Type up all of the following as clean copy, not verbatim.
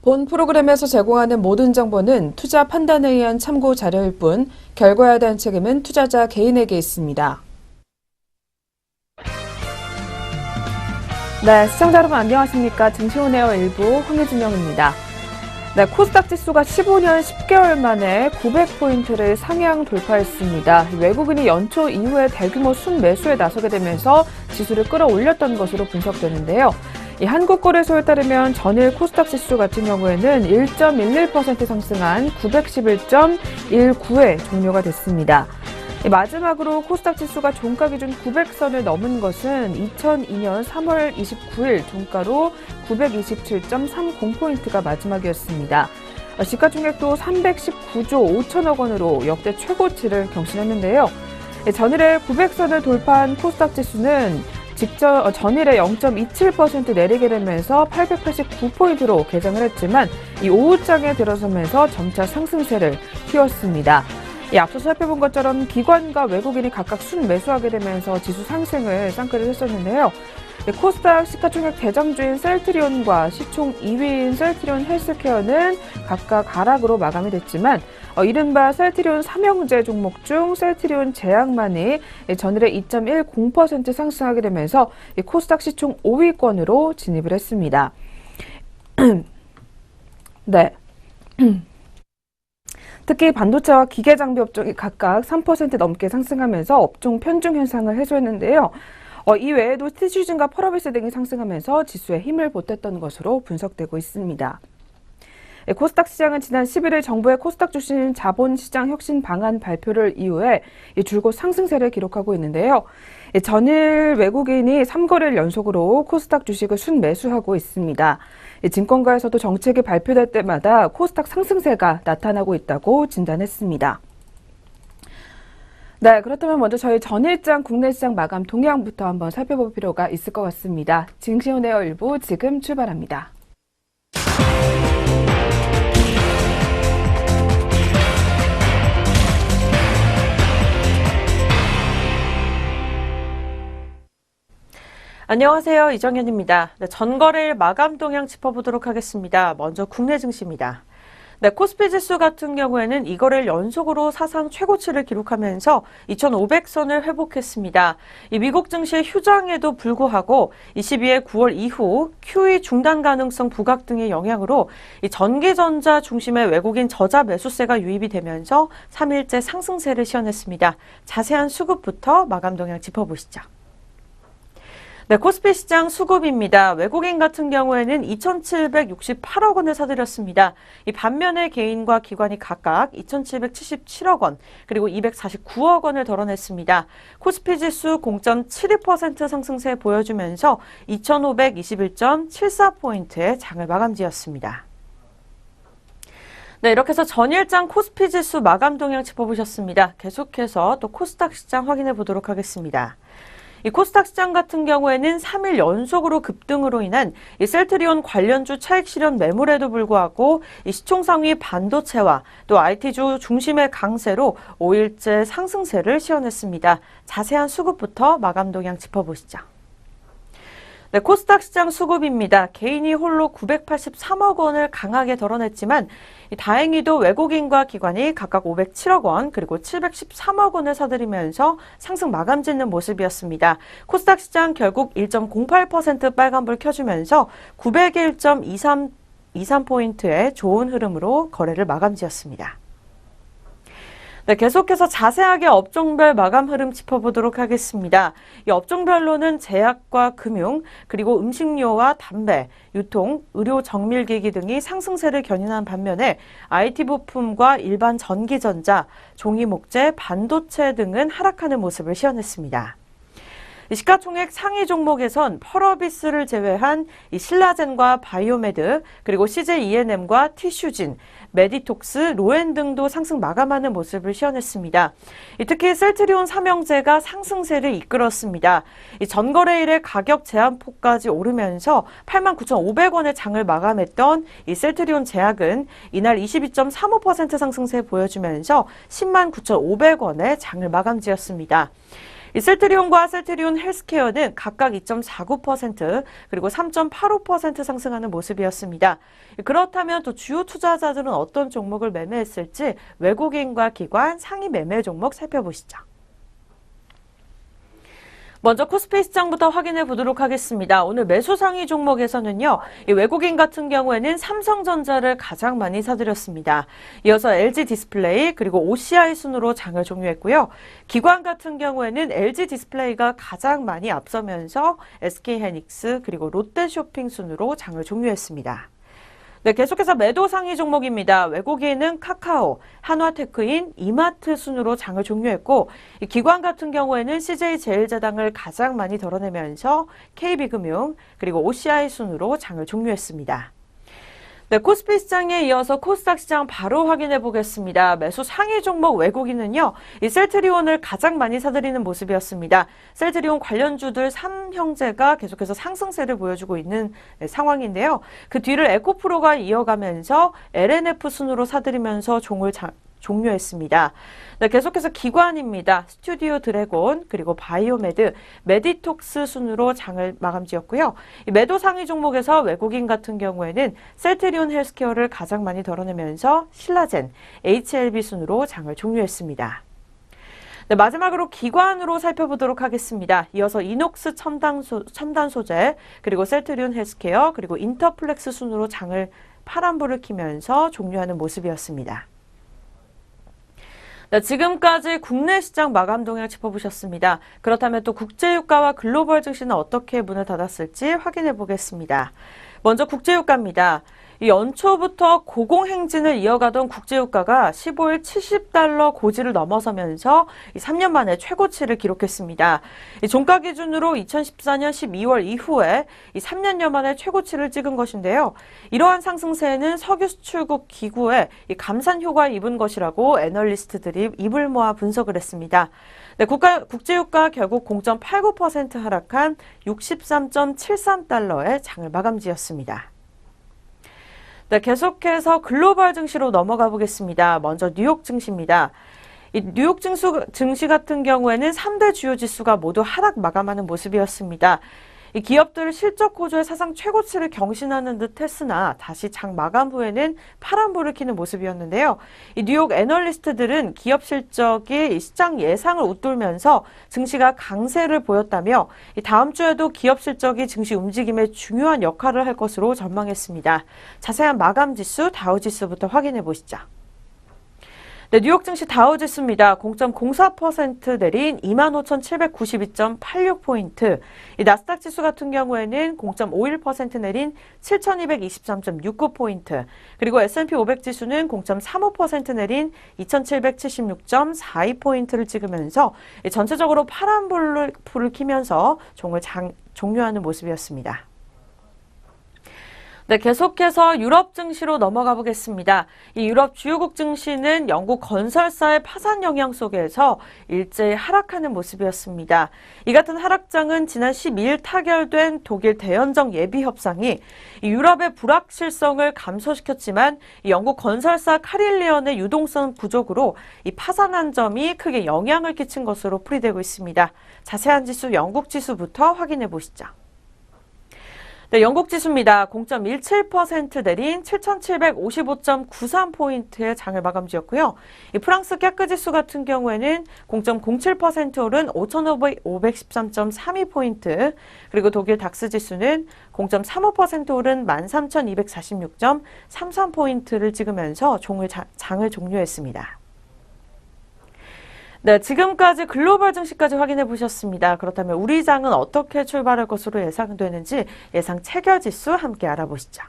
본 프로그램에서 제공하는 모든 정보는 투자 판단에 의한 참고 자료일 뿐 결과에 대한 책임은 투자자 개인에게 있습니다. 네, 시청자 여러분 안녕하십니까. 증시온에어 일부 황혜진영입니다. 네, 코스닥 지수가 15년 10개월 만에 900포인트를 상향 돌파했습니다. 외국인이 연초 이후에 대규모 순매수에 나서게 되면서 지수를 끌어올렸던 것으로 분석되는데요. 이 한국거래소에 따르면 전일 코스닥 지수 같은 경우에는 1.11% 상승한 911.19에 종료가 됐습니다. 마지막으로 코스닥 지수가 종가 기준 900선을 넘은 것은 2002년 3월 29일 종가로 927.30포인트가 마지막이었습니다. 시가총액도 319조 5천억 원으로 역대 최고치를 경신했는데요. 전일에 900선을 돌파한 코스닥 지수는 전일에 0.27% 내리게 되면서 889포인트로 개장을 했지만 이 오후장에 들어서면서 점차 상승세를 틔웠습니다. 앞서 살펴본 것처럼 기관과 외국인이 각각 순매수하게 되면서 지수 상승을 쌍끌을 했었는데요. 코스닥 시가총액 대장주인 셀트리온과 시총 2위인 셀트리온 헬스케어는 각각 하락으로 마감이 됐지만 이른바 셀트리온 삼형제 종목 중 셀트리온 제약만이 전일에 2.10% 상승하게 되면서 코스닥 시총 5위권으로 진입을 했습니다. 네. 특히 반도체와 기계장비 업종이 각각 3% 넘게 상승하면서 업종 편중 현상을 해소했는데요. 이 외에도 티슈진과 펄어비스 등이 상승하면서 지수에 힘을 보탰던 것으로 분석되고 있습니다. 코스닥 시장은 지난 11일 정부의 코스닥 주신 자본시장 혁신 방안 발표를 이후에 줄곧 상승세를 기록하고 있는데요. 전일 외국인이 3거래일 연속으로 코스닥 주식을 순매수하고 있습니다. 증권가에서도 정책이 발표될 때마다 코스닥 상승세가 나타나고 있다고 진단했습니다. 네, 그렇다면 먼저 저희 전일장 국내 시장 마감 동향부터 한번 살펴볼 필요가 있을 것 같습니다. 증시온에어 일부 지금 출발합니다. 안녕하세요. 이정현입니다. 네, 전거래일 마감 동향 짚어보도록 하겠습니다. 먼저 국내 증시입니다. 네, 코스피 지수 같은 경우에는 이거래일 연속으로 사상 최고치를 기록하면서 2,500선을 회복했습니다. 이 미국 증시의 휴장에도 불구하고 22일 9월 이후 QE 중단 가능성 부각 등의 영향으로 이 전기전자 중심의 외국인 저자 매수세가 유입이 되면서 3일째 상승세를 시현했습니다. 자세한 수급부터 마감 동향 짚어보시죠. 네, 코스피 시장 수급입니다. 외국인 같은 경우에는 2,768억 원을 사들였습니다. 이 반면에 개인과 기관이 각각 2,777억 원, 그리고 249억 원을 덜어냈습니다. 코스피 지수 0.72% 상승세 보여주면서 2,521.74포인트의 장을 마감지었습니다. 네, 이렇게 해서 전일장 코스피 지수 마감 동향 짚어보셨습니다. 계속해서 또 코스닥 시장 확인해 보도록 하겠습니다. 이 코스닥 시장 같은 경우에는 3일 연속으로 급등으로 인한 이 셀트리온 관련주 차익 실현 매물에도 불구하고 이 시총 상위 반도체와 또 IT주 중심의 강세로 5일째 상승세를 시현했습니다. 자세한 수급부터 마감 동향 짚어보시죠. 네, 코스닥 시장 수급입니다. 개인이 홀로 983억 원을 강하게 덜어냈지만 다행히도 외국인과 기관이 각각 507억 원 그리고 713억 원을 사들이면서 상승 마감 짓는 모습이었습니다. 코스닥 시장 결국 1.08% 빨간불 켜주면서 901.23포인트의 좋은 흐름으로 거래를 마감 지었습니다. 네, 계속해서 자세하게 업종별 마감 흐름 짚어보도록 하겠습니다. 이 업종별로는 제약과 금융, 그리고 음식료와 담배, 유통, 의료 정밀기기 등이 상승세를 견인한 반면에 IT 부품과 일반 전기전자, 종이목재, 반도체 등은 하락하는 모습을 시현했습니다. 시가총액 상위 종목에선 펄어비스를 제외한 이 신라젠과 바이오메드, 그리고 CJ ENM과 티슈진, 메디톡스, 로엔 등도 상승 마감하는 모습을 시현했습니다. 특히 셀트리온 삼형제가 상승세를 이끌었습니다. 전거래일에 가격 제한폭까지 오르면서 89,500원의 장을 마감했던 이 셀트리온 제약은 이날 22.35% 상승세 보여주면서 109,500원의 장을 마감지었습니다. 이 셀트리온과 셀트리온 헬스케어는 각각 2.49% 그리고 3.85% 상승하는 모습이었습니다. 그렇다면 또 주요 투자자들은 어떤 종목을 매매했을지 외국인과 기관 상위 매매 종목 살펴보시죠. 먼저 코스피 시장부터 확인해 보도록 하겠습니다. 오늘 매수 상위 종목에서는요, 이 외국인 같은 경우에는 삼성전자를 가장 많이 사들였습니다. 이어서 LG 디스플레이 그리고 OCI 순으로 장을 종료했고요. 기관 같은 경우에는 LG 디스플레이가 가장 많이 앞서면서 SK하이닉스 그리고 롯데쇼핑 순으로 장을 종료했습니다. 네, 계속해서 매도 상위 종목입니다. 외국인은 카카오, 한화테크인, 이마트 순으로 장을 종료했고 기관 같은 경우에는 CJ제일제당을 가장 많이 덜어내면서 KB금융 그리고 OCI 순으로 장을 종료했습니다. 네, 코스피 시장에 이어서 코스닥 시장 바로 확인해 보겠습니다. 매수 상위 종목 외국인은요, 이 셀트리온을 가장 많이 사들이는 모습이었습니다. 셀트리온 관련주들 3형제가 계속해서 상승세를 보여주고 있는 상황인데요. 그 뒤를 에코프로가 이어가면서 LNF 순으로 사들이면서 종을 종료했습니다. 네, 계속해서 기관입니다. 스튜디오 드래곤 그리고 바이오메드, 메디톡스 순으로 장을 마감지었고요. 이 매도 상위 종목에서 외국인 같은 경우에는 셀트리온 헬스케어를 가장 많이 덜어내면서 신라젠, HLB 순으로 장을 종료했습니다. 네, 마지막으로 기관으로 살펴보도록 하겠습니다. 이어서 이녹스 첨단 소재, 그리고 셀트리온 헬스케어, 그리고 인터플렉스 순으로 장을 파란불을 켜면서 종료하는 모습이었습니다. 네, 지금까지 국내 시장 마감 동향 짚어보셨습니다. 그렇다면 또 국제유가와 글로벌 증시는 어떻게 문을 닫았을지 확인해 보겠습니다. 먼저 국제유가입니다. 이 연초부터 고공행진을 이어가던 국제유가가 15일 70달러 고지를 넘어서면서 3년 만에 최고치를 기록했습니다. 종가 기준으로 2014년 12월 이후에 3년여 만에 최고치를 찍은 것인데요. 이러한 상승세에는 석유 수출국 기구에 감산 효과를 입은 것이라고 애널리스트들이 입을 모아 분석을 했습니다. 네, 국제유가 결국 0.89% 하락한 63.73달러의 장을 마감지었습니다. 네, 계속해서 글로벌 증시로 넘어가 보겠습니다. 먼저 뉴욕 증시입니다. 이 뉴욕 증시 같은 경우에는 3대 주요 지수가 모두 하락 마감하는 모습이었습니다. 이 기업들 실적 호조의 사상 최고치를 경신하는 듯 했으나 다시 장 마감 후에는 파란불을 켜는 모습이었는데요. 이 뉴욕 애널리스트들은 기업 실적이 시장 예상을 웃돌면서 증시가 강세를 보였다며 다음 주에도 기업 실적이 증시 움직임에 중요한 역할을 할 것으로 전망했습니다. 자세한 마감 지수 다우지수부터 확인해 보시죠. 네, 뉴욕 증시 다우지수입니다. 0.04% 내린 25,792.86포인트. 이 나스닥 지수 같은 경우에는 0.51% 내린 7,223.69포인트. 그리고 S&P 500 지수는 0.35% 내린 2,776.42포인트를 찍으면서 전체적으로 파란불을 켜면서 종을 종료하는 모습이었습니다. 네, 계속해서 유럽 증시로 넘어가 보겠습니다. 이 유럽 주요국 증시는 영국 건설사의 파산 영향 속에서 일제히 하락하는 모습이었습니다. 이 같은 하락장은 지난 12일 타결된 독일 대연정 예비 협상이 이 유럽의 불확실성을 감소시켰지만 이 영국 건설사 카릴리언의 유동성 부족으로 이 파산한 점이 크게 영향을 끼친 것으로 풀이되고 있습니다. 자세한 지수 영국 지수부터 확인해 보시죠. 네, 영국 지수입니다. 0.17% 내린 7,755.93포인트의 장을 마감지었고요. 이 프랑스 캐크 지수 같은 경우에는 0.07% 오른 5,513.32포인트, 그리고 독일 닥스 지수는 0.35% 오른 13,246.33포인트를 찍으면서 장을 종료했습니다. 네, 지금까지 글로벌 증시까지 확인해 보셨습니다. 그렇다면 우리 장은 어떻게 출발할 것으로 예상되는지 예상 체결 지수 함께 알아보시죠.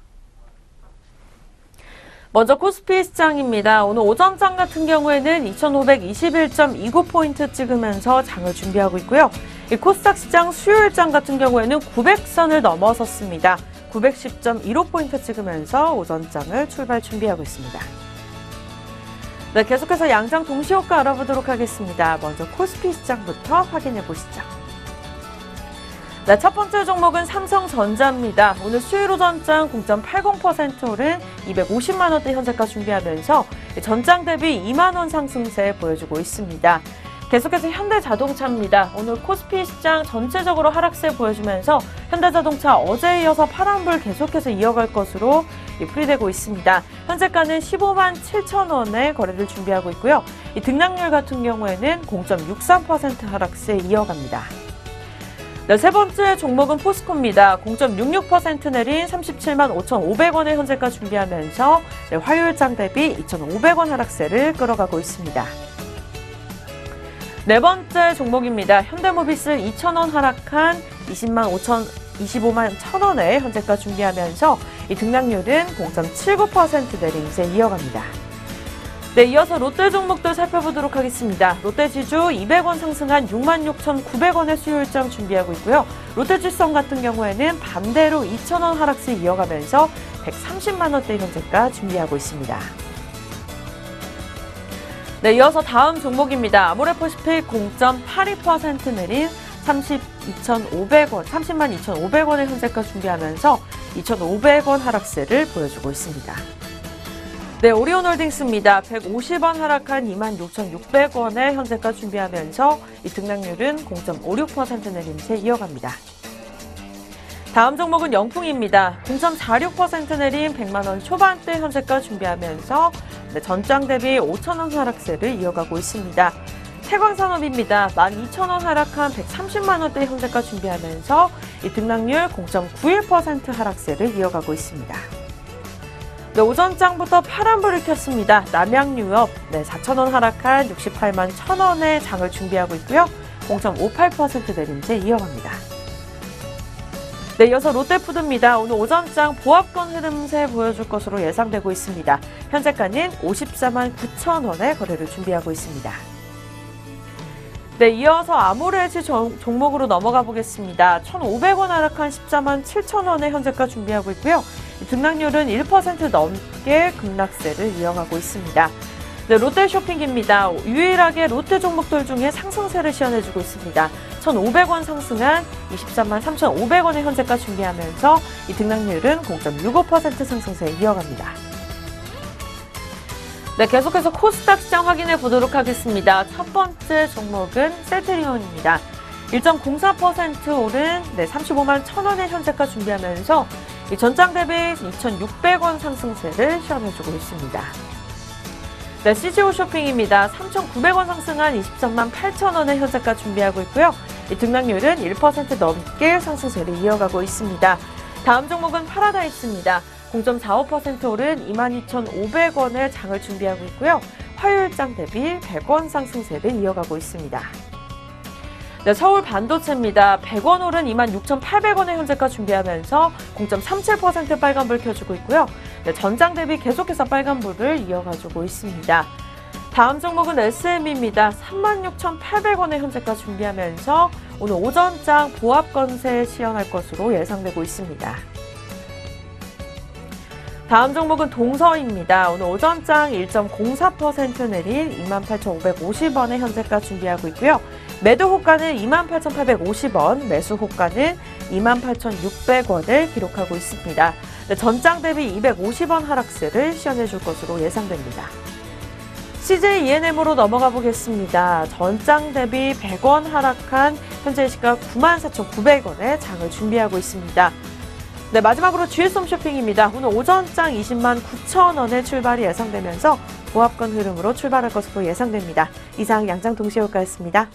먼저 코스피 시장입니다. 오늘 오전장 같은 경우에는 2,521.29포인트 찍으면서 장을 준비하고 있고요. 이 코스닥 시장 수요일장 같은 경우에는 900선을 넘어섰습니다. 910.15포인트 찍으면서 오전장을 출발 준비하고 있습니다. 네, 계속해서 양장 동시효과 알아보도록 하겠습니다. 먼저 코스피 시장부터 확인해 보시죠. 네, 첫 번째 종목은 삼성전자입니다. 오늘 수요일 오전장 0.80% 오른 250만 원대 현재가 준비하면서 전장 대비 2만 원 상승세 보여주고 있습니다. 계속해서 현대자동차입니다. 오늘 코스피 시장 전체적으로 하락세 보여주면서 현대자동차 어제에 이어서 파란불 계속해서 이어갈 것으로 풀이되고 있습니다. 현재가는 15만 7천 원에 거래를 준비하고 있고요. 이 등락률 같은 경우에는 0.63% 하락세 이어갑니다. 네, 세 번째 종목은 포스코입니다. 0.66% 내린 37만 5,500원의 현재가 준비하면서 화요일장 대비 2,500원 하락세를 끌어가고 있습니다. 네 번째 종목입니다. 현대모비스 2,000원 하락한 25만 1,000원에 현재가 준비하면서 이 등락률은 0.79% 내림세 이어갑니다. 네, 이어서 롯데 종목들 살펴보도록 하겠습니다. 롯데지주 200원 상승한 66,900원의 수요일장 준비하고 있고요. 롯데질성 같은 경우에는 반대로 2,000원 하락세 이어가면서 130만 원대 현재가 준비하고 있습니다. 네, 이어서 다음 종목입니다. 아모레퍼시픽 0.82% 내린 30만 2,500원의 현재가 준비하면서 2,500원 하락세를 보여주고 있습니다. 네, 오리온홀딩스입니다. 150원 하락한 26,600원의 현재가 준비하면서 이 등락률은 0.56% 내림세 이어갑니다. 다음 종목은 영풍입니다. 0.46% 내린 100만 원 초반대 현재가 준비하면서 전장 대비 5,000원 하락세를 이어가고 있습니다. 태광산업입니다. 12,000원 하락한 130만 원대 현재가 준비하면서 이 등락률 0.91% 하락세를 이어가고 있습니다. 네, 오전장부터 파란불을 켰습니다. 남양유업 4,000원 하락한 68만 1,000원의 장을 준비하고 있고요. 0.58% 내림세 이어갑니다. 네, 이어서 롯데푸드입니다. 오늘 오전장 보합권 흐름세 보여줄 것으로 예상되고 있습니다. 현재가는 54만 9,000원에 거래를 준비하고 있습니다. 네, 이어서 아모레지 종목으로 넘어가 보겠습니다. 1,500원 하락한 14만 7,000원에 현재가 준비하고 있고요. 등락률은 1% 넘게 급락세를 이어가고 있습니다. 네, 롯데쇼핑입니다. 유일하게 롯데 종목들 중에 상승세를 시연해주고 있습니다. 1,500원 상승한 23만 3,500원의 현재가 준비하면서 이 등락률은 0.65% 상승세 이어갑니다. 네, 계속해서 코스닥 시장 확인해 보도록 하겠습니다. 첫 번째 종목은 셀트리온입니다. 1.04% 오른 35만 1,000원의 현재가 준비하면서 이 전장 대비 2,600원 상승세를 시험해주고 있습니다. 네, CGO 쇼핑입니다. 3,900원 상승한 23만 8,000원의 현재가 준비하고 있고요. 이 등락률은 1% 넘게 상승세를 이어가고 있습니다. 다음 종목은 파라다이스입니다. 0.45% 오른 22,500원의 장을 준비하고 있고요. 화요일장 대비 100원 상승세를 이어가고 있습니다. 네, 서울 반도체입니다. 100원 오른 26,800원의 현재가 준비하면서 0.37% 빨간불 켜주고 있고요. 네, 전장 대비 계속해서 빨간불을 이어가지고 있습니다. 다음 종목은 SM입니다. 36,800원의 현재가 준비하면서 오늘 오전장 보합권세 시연할 것으로 예상되고 있습니다. 다음 종목은 동서입니다. 오늘 오전장 1.04% 내린 28,550원의 현재가 준비하고 있고요. 매도 호가는 28,850원, 매수 호가는 28,600원을 기록하고 있습니다. 전장 대비 250원 하락세를 시연해줄 것으로 예상됩니다. CJ ENM으로 넘어가 보겠습니다. 전장 대비 100원 하락한 현재 시가 94,900원에 장을 준비하고 있습니다. 네, 마지막으로 GS홈 쇼핑입니다. 오늘 오전장 20만 9,000원의 출발이 예상되면서 보합권 흐름으로 출발할 것으로 예상됩니다. 이상 양장 동시효과였습니다.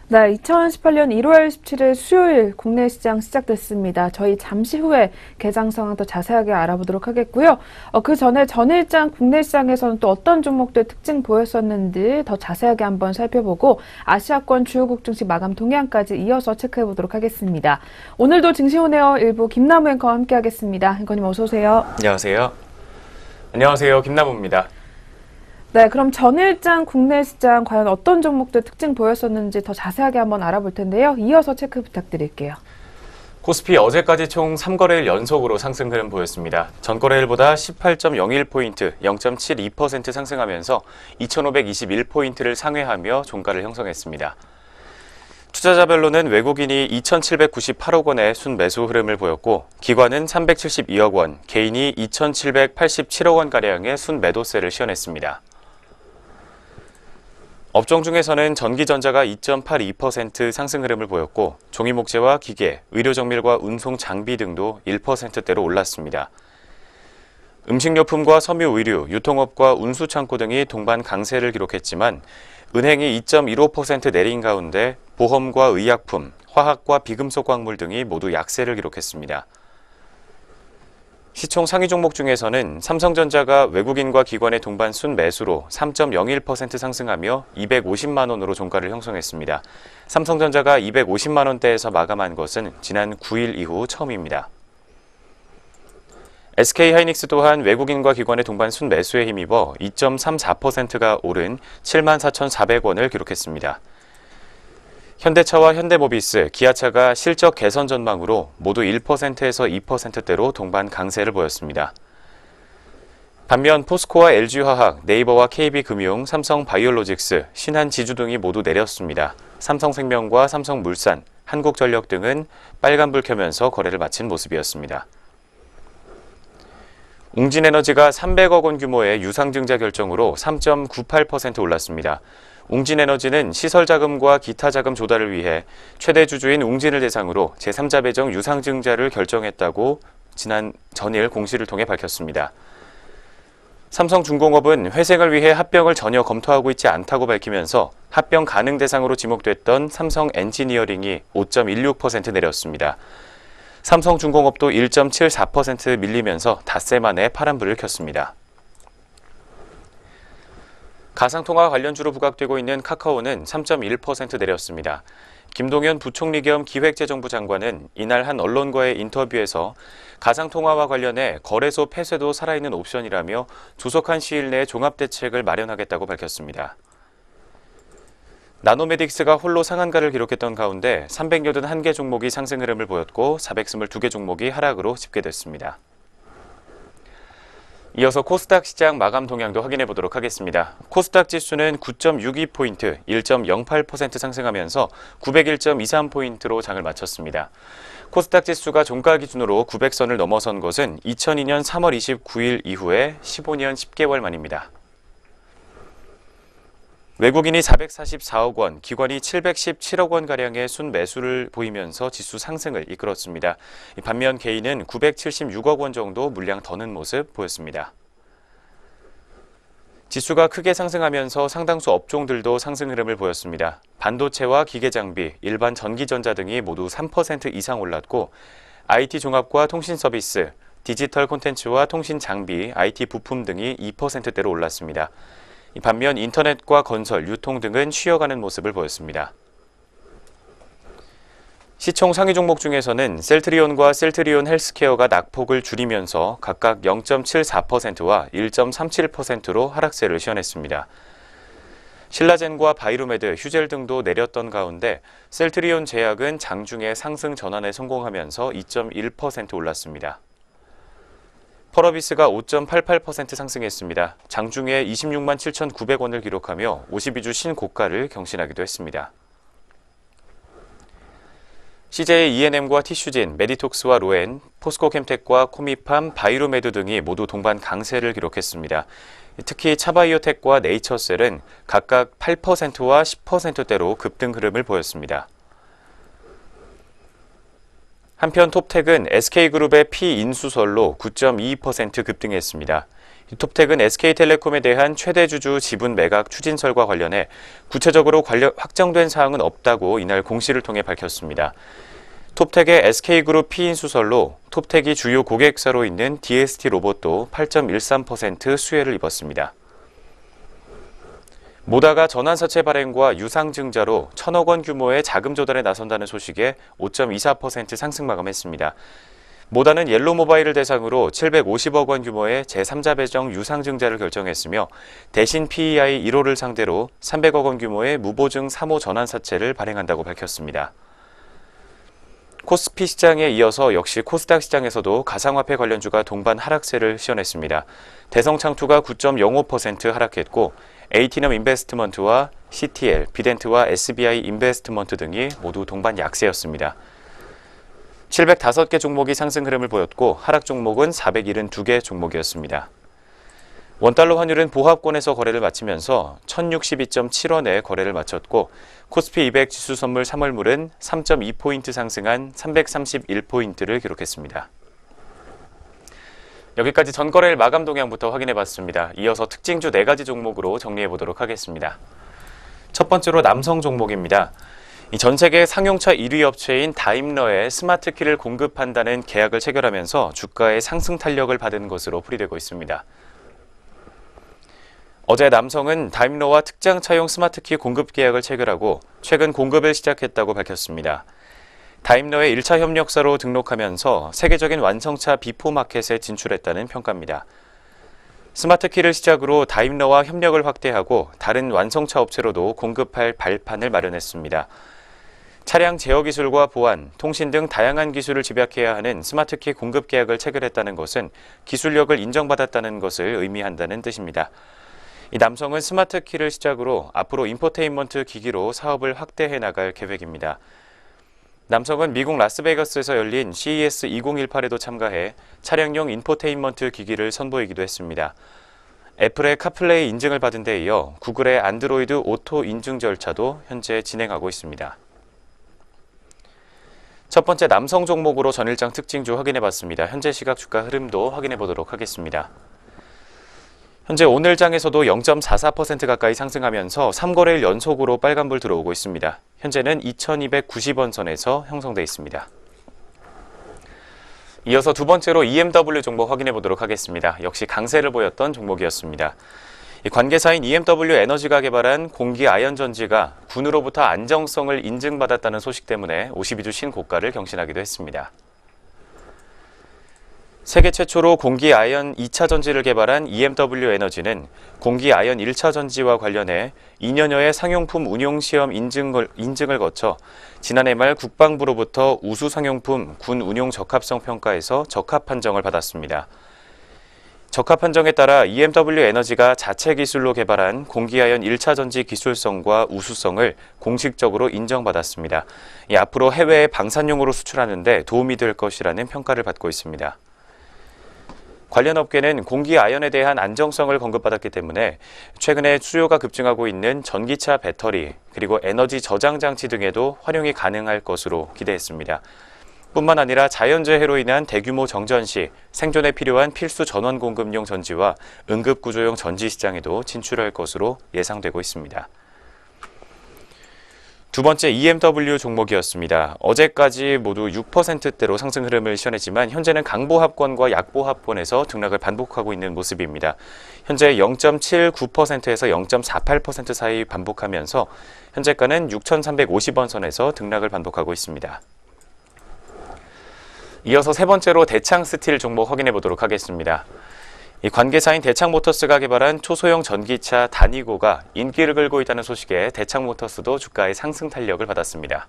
네, 2018년 1월 17일 수요일 국내 시장 시작됐습니다. 저희 잠시 후에 개장 상황 더 자세하게 알아보도록 하겠고요. 그 전에 전일장 국내 시장에서는 또 어떤 종목들 특징 보였었는지 더 자세하게 한번 살펴보고 아시아권 주요국 증시 마감 동향까지 이어서 체크해 보도록 하겠습니다. 오늘도 증시호네어 일부 김나무 앵커와 함께 하겠습니다. 앵커님 어서 오세요. 안녕하세요. 안녕하세요. 김나무입니다. 네, 그럼 전일장 국내 시장 과연 어떤 종목들 특징 보였었는지 더 자세하게 한번 알아볼 텐데요. 이어서 체크 부탁드릴게요. 코스피 어제까지 총 3거래일 연속으로 상승 흐름 보였습니다. 전거래일보다 18.01포인트, 0.72% 상승하면서 2,521포인트를 상회하며 종가를 형성했습니다. 투자자별로는 외국인이 2,798억 원의 순매수 흐름을 보였고 기관은 372억 원, 개인이 2,787억 원가량의 순매도세를 시현했습니다. 업종 중에서는 전기전자가 2.82% 상승 흐름을 보였고 종이목재와 기계, 의료정밀과 운송 장비 등도 1%대로 올랐습니다. 음식료품과 섬유 의류, 유통업과 운수창고 등이 동반 강세를 기록했지만 은행이 2.15% 내린 가운데 보험과 의약품, 화학과 비금속 광물 등이 모두 약세를 기록했습니다. 시총 상위 종목 중에서는 삼성전자가 외국인과 기관의 동반 순매수로 3.01% 상승하며 250만 원으로 종가를 형성했습니다. 삼성전자가 250만 원대에서 마감한 것은 지난 9일 이후 처음입니다. SK하이닉스 또한 외국인과 기관의 동반 순매수에 힘입어 2.34%가 오른 74,400원을 기록했습니다. 현대차와 현대모비스, 기아차가 실적 개선 전망으로 모두 1%에서 2%대로 동반 강세를 보였습니다. 반면 포스코와 LG화학, 네이버와 KB금융, 삼성바이오로직스, 신한지주 등이 모두 내렸습니다. 삼성생명과 삼성물산, 한국전력 등은 빨간불 켜면서 거래를 마친 모습이었습니다. 웅진에너지가 300억 원 규모의 유상증자 결정으로 3.98% 올랐습니다. 웅진에너지는 시설자금과 기타 자금 조달을 위해 최대 주주인 웅진을 대상으로 제3자 배정 유상증자를 결정했다고 지난 전일 공시를 통해 밝혔습니다. 삼성중공업은 회생을 위해 합병을 전혀 검토하고 있지 않다고 밝히면서 합병 가능 대상으로 지목됐던 삼성엔지니어링이 5.16% 내렸습니다. 삼성중공업도 1.74% 밀리면서 닷새 만에 파란불을 켰습니다. 가상통화 관련주로 부각되고 있는 카카오는 3.1% 내렸습니다. 김동연 부총리 겸 기획재정부 장관은 이날 한 언론과의 인터뷰에서 가상통화와 관련해 거래소 폐쇄도 살아있는 옵션이라며 조속한 시일 내에 종합대책을 마련하겠다고 밝혔습니다. 나노메딕스가 홀로 상한가를 기록했던 가운데 381개 종목이 상승 흐름을 보였고 422개 종목이 하락으로 집계됐습니다. 이어서 코스닥 시장 마감 동향도 확인해 보도록 하겠습니다. 코스닥 지수는 9.62포인트, 1.08% 상승하면서 901.23포인트로 장을 마쳤습니다. 코스닥 지수가 종가 기준으로 900선을 넘어선 것은 2002년 3월 29일 이후에 15년 10개월 만입니다. 외국인이 444억 원, 기관이 717억 원가량의 순매수를 보이면서 지수 상승을 이끌었습니다. 반면 개인은 976억 원 정도 물량 더는 모습 보였습니다. 지수가 크게 상승하면서 상당수 업종들도 상승 흐름을 보였습니다. 반도체와 기계장비, 일반 전기전자 등이 모두 3% 이상 올랐고 IT 종합과 통신 서비스, 디지털 콘텐츠와 통신 장비, IT 부품 등이 2%대로 올랐습니다. 반면 인터넷과 건설, 유통 등은 쉬어가는 모습을 보였습니다. 시총 상위 종목 중에서는 셀트리온과 셀트리온 헬스케어가 낙폭을 줄이면서 각각 0.74%와 1.37%로 하락세를 시현했습니다. 신라젠과 바이로메드, 휴젤 등도 내렸던 가운데 셀트리온 제약은 장중에 상승 전환에 성공하면서 2.1% 올랐습니다. 펄어비스가 5.88% 상승했습니다. 장중에 26만 7,900원을 기록하며 52주 신고가를 경신하기도 했습니다. CJ E&M과 티슈진, 메디톡스와 로엔, 포스코캠텍과 코미팜, 바이로메드 등이 모두 동반 강세를 기록했습니다. 특히 차바이오텍과 네이처셀은 각각 8%와 10%대로 급등 흐름을 보였습니다. 한편 톱텍은 SK그룹의 피인수설로 9.22% 급등했습니다. 톱텍은 SK텔레콤에 대한 최대 주주 지분 매각 추진설과 관련해 구체적으로 확정된 사항은 없다고 이날 공시를 통해 밝혔습니다. 톱텍의 SK그룹 피인수설로 톱텍이 주요 고객사로 있는 DST 로봇도 8.13% 수혜를 입었습니다. 모다가 전환사채 발행과 유상증자로 1,000억 원 규모의 자금 조달에 나선다는 소식에 5.24% 상승 마감했습니다. 모다는 옐로모바일을 대상으로 750억 원 규모의 제3자 배정 유상증자를 결정했으며 대신 PEI 1호를 상대로 300억 원 규모의 무보증 3호 전환사채를 발행한다고 밝혔습니다. 코스피 시장에 이어서 역시 코스닥 시장에서도 가상화폐 관련주가 동반 하락세를 시현했습니다. 대성창투가 9.05% 하락했고 에이티넘 인베스트먼트와 CTL, 비덴트와 SBI 인베스트먼트 등이 모두 동반 약세였습니다. 705개 종목이 상승 흐름을 보였고 하락 종목은 472개 종목이었습니다. 원달러 환율은 보합권에서 거래를 마치면서 1062.7원에 거래를 마쳤고 코스피 200 지수 선물 3월물은 3.2포인트 상승한 331포인트를 기록했습니다. 여기까지 전거래일 마감 동향부터 확인해봤습니다. 이어서 특징주 4가지 종목으로 정리해보도록 하겠습니다. 첫 번째로 남성 종목입니다. 전 세계 상용차 1위 업체인 다임러에 스마트키를 공급한다는 계약을 체결하면서 주가의 상승 탄력을 받은 것으로 풀이되고 있습니다. 어제 남성은 다임러와 특장차용 스마트키 공급 계약을 체결하고 최근 공급을 시작했다고 밝혔습니다. 다임러의 1차 협력사로 등록하면서 세계적인 완성차 비포 마켓에 진출했다는 평가입니다. 스마트키를 시작으로 다임러와 협력을 확대하고 다른 완성차 업체로도 공급할 발판을 마련했습니다. 차량 제어 기술과 보안, 통신 등 다양한 기술을 집약해야 하는 스마트키 공급 계약을 체결했다는 것은 기술력을 인정받았다는 것을 의미한다는 뜻입니다. 이 남성은 스마트키를 시작으로 앞으로 인포테인먼트 기기로 사업을 확대해 나갈 계획입니다. 남성은 미국 라스베가스에서 열린 CES 2018에도 참가해 차량용 인포테인먼트 기기를 선보이기도 했습니다. 애플의 카플레이 인증을 받은 데 이어 구글의 안드로이드 오토 인증 절차도 현재 진행하고 있습니다. 첫 번째 남성 종목으로 전일장 특징주 확인해봤습니다. 현재 시각 주가 흐름도 확인해보도록 하겠습니다. 현재 오늘장에서도 0.44% 가까이 상승하면서 3거래일 연속으로 빨간불 들어오고 있습니다. 현재는 2290원 선에서 형성돼 있습니다. 이어서 두 번째로 EMW 종목 확인해 보도록 하겠습니다. 역시 강세를 보였던 종목이었습니다. 관계사인 EMW 에너지가 개발한 공기 아연 전지가 군으로부터 안정성을 인증받았다는 소식 때문에 52주 신고가를 경신하기도 했습니다. 세계 최초로 공기 아연 2차 전지를 개발한 EMW 에너지는 공기 아연 1차 전지와 관련해 2년여의 상용품 운용 시험 인증을 거쳐 지난해 말 국방부로부터 우수 상용품 군 운용 적합성 평가에서 적합 판정을 받았습니다. 적합 판정에 따라 EMW 에너지가 자체 기술로 개발한 공기 아연 1차 전지 기술성과 우수성을 공식적으로 인정받았습니다. 앞으로 해외에 방산용으로 수출하는 데 도움이 될 것이라는 평가를 받고 있습니다. 관련 업계는 공기 아연에 대한 안정성을 언급받았기 때문에 최근에 수요가 급증하고 있는 전기차 배터리 그리고 에너지 저장 장치 등에도 활용이 가능할 것으로 기대했습니다. 뿐만 아니라 자연재해로 인한 대규모 정전 시 생존에 필요한 필수 전원 공급용 전지와 응급구조용 전지 시장에도 진출할 것으로 예상되고 있습니다. 두 번째 EMW 종목이었습니다. 어제까지 모두 6%대로 상승 흐름을 시현했지만 현재는 강보합권과 약보합권에서 등락을 반복하고 있는 모습입니다. 현재 0.79%에서 0.48% 사이 반복하면서 현재가는 6,350원 선에서 등락을 반복하고 있습니다. 이어서 세 번째로 대창스틸 종목 확인해 보도록 하겠습니다. 이 관계사인 대창모터스가 개발한 초소형 전기차 다니고가 인기를 끌고 있다는 소식에 대창모터스도 주가의 상승 탄력을 받았습니다.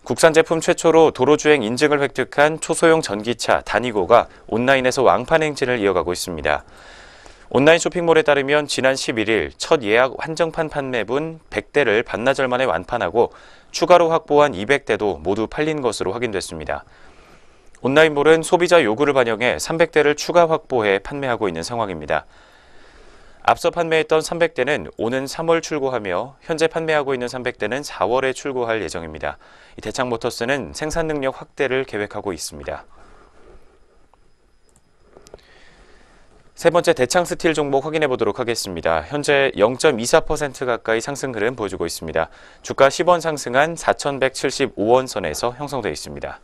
국산 제품 최초로 도로주행 인증을 획득한 초소형 전기차 다니고가 온라인에서 왕판 행진을 이어가고 있습니다. 온라인 쇼핑몰에 따르면 지난 11일 첫 예약 한정판 판매분 100대를 반나절 만에 완판하고 추가로 확보한 200대도 모두 팔린 것으로 확인됐습니다. 온라인몰은 소비자 요구를 반영해 300대를 추가 확보해 판매하고 있는 상황입니다. 앞서 판매했던 300대는 오는 3월 출고하며 현재 판매하고 있는 300대는 4월에 출고할 예정입니다. 대창모터스는 생산 능력 확대를 계획하고 있습니다. 세 번째 대창스틸 종목 확인해 보도록 하겠습니다. 현재 0.24% 가까이 상승 흐름 보여주고 있습니다. 주가 10원 상승한 4,175원 선에서 형성되어 있습니다.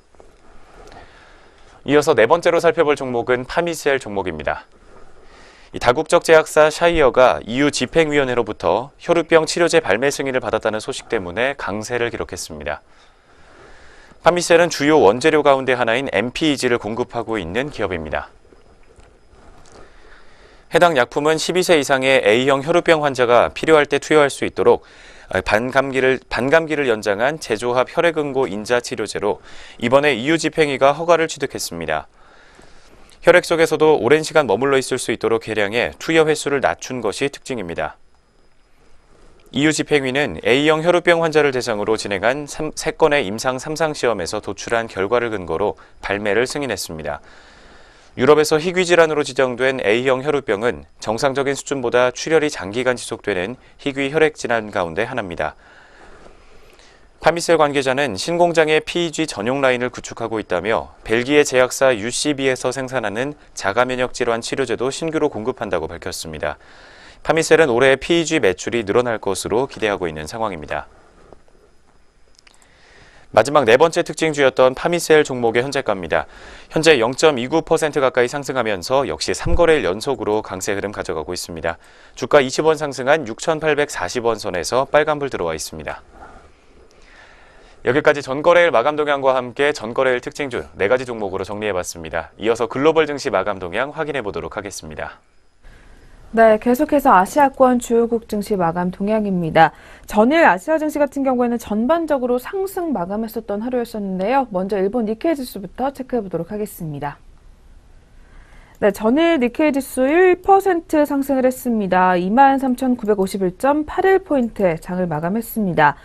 이어서 네 번째로 살펴볼 종목은 파미셀 종목입니다. 다국적 제약사 샤이어가 EU 집행위원회로부터 혈우병 치료제 발매 승인을 받았다는 소식 때문에 강세를 기록했습니다. 파미셀은 주요 원재료 가운데 하나인 MPEG를 공급하고 있는 기업입니다. 해당 약품은 12세 이상의 A형 혈우병 환자가 필요할 때 투여할 수 있도록 반감기를 연장한 제조합 혈액응고 인자 치료제로 이번에 EU 집행위가 허가를 취득했습니다. 혈액 속에서도 오랜 시간 머물러 있을 수 있도록 개량해 투여 횟수를 낮춘 것이 특징입니다. EU 집행위는 A형 혈우병 환자를 대상으로 진행한 3건의 임상 3상 시험에서 도출한 결과를 근거로 발매를 승인했습니다. 유럽에서 희귀 질환으로 지정된 A형 혈우병은 정상적인 수준보다 출혈이 장기간 지속되는 희귀 혈액 질환 가운데 하나입니다. 파미셀 관계자는 신공장의 PEG 전용 라인을 구축하고 있다며 벨기에 제약사 UCB에서 생산하는 자가면역 질환 치료제도 신규로 공급한다고 밝혔습니다. 파미셀은 올해 PEG 매출이 늘어날 것으로 기대하고 있는 상황입니다. 마지막 네 번째 특징주였던 파미셀 종목의 현재가입니다. 현재 0.29% 가까이 상승하면서 역시 3거래일 연속으로 강세 흐름 가져가고 있습니다. 주가 20원 상승한 6,840원 선에서 빨간불 들어와 있습니다. 여기까지 전거래일 마감 동향과 함께 전거래일 특징주 4가지 종목으로 정리해봤습니다. 이어서 글로벌 증시 마감 동향 확인해 보도록 하겠습니다. 네, 계속해서 아시아권 주요국 증시 마감 동향입니다. 전일 아시아 증시 같은 경우에는 전반적으로 상승 마감했었던 하루였었는데요. 먼저 일본 니케이 지수부터 체크해 보도록 하겠습니다. 네, 전일 니케이 지수 1% 상승을 했습니다. 23,951.81포인트의 장을 마감했습니다.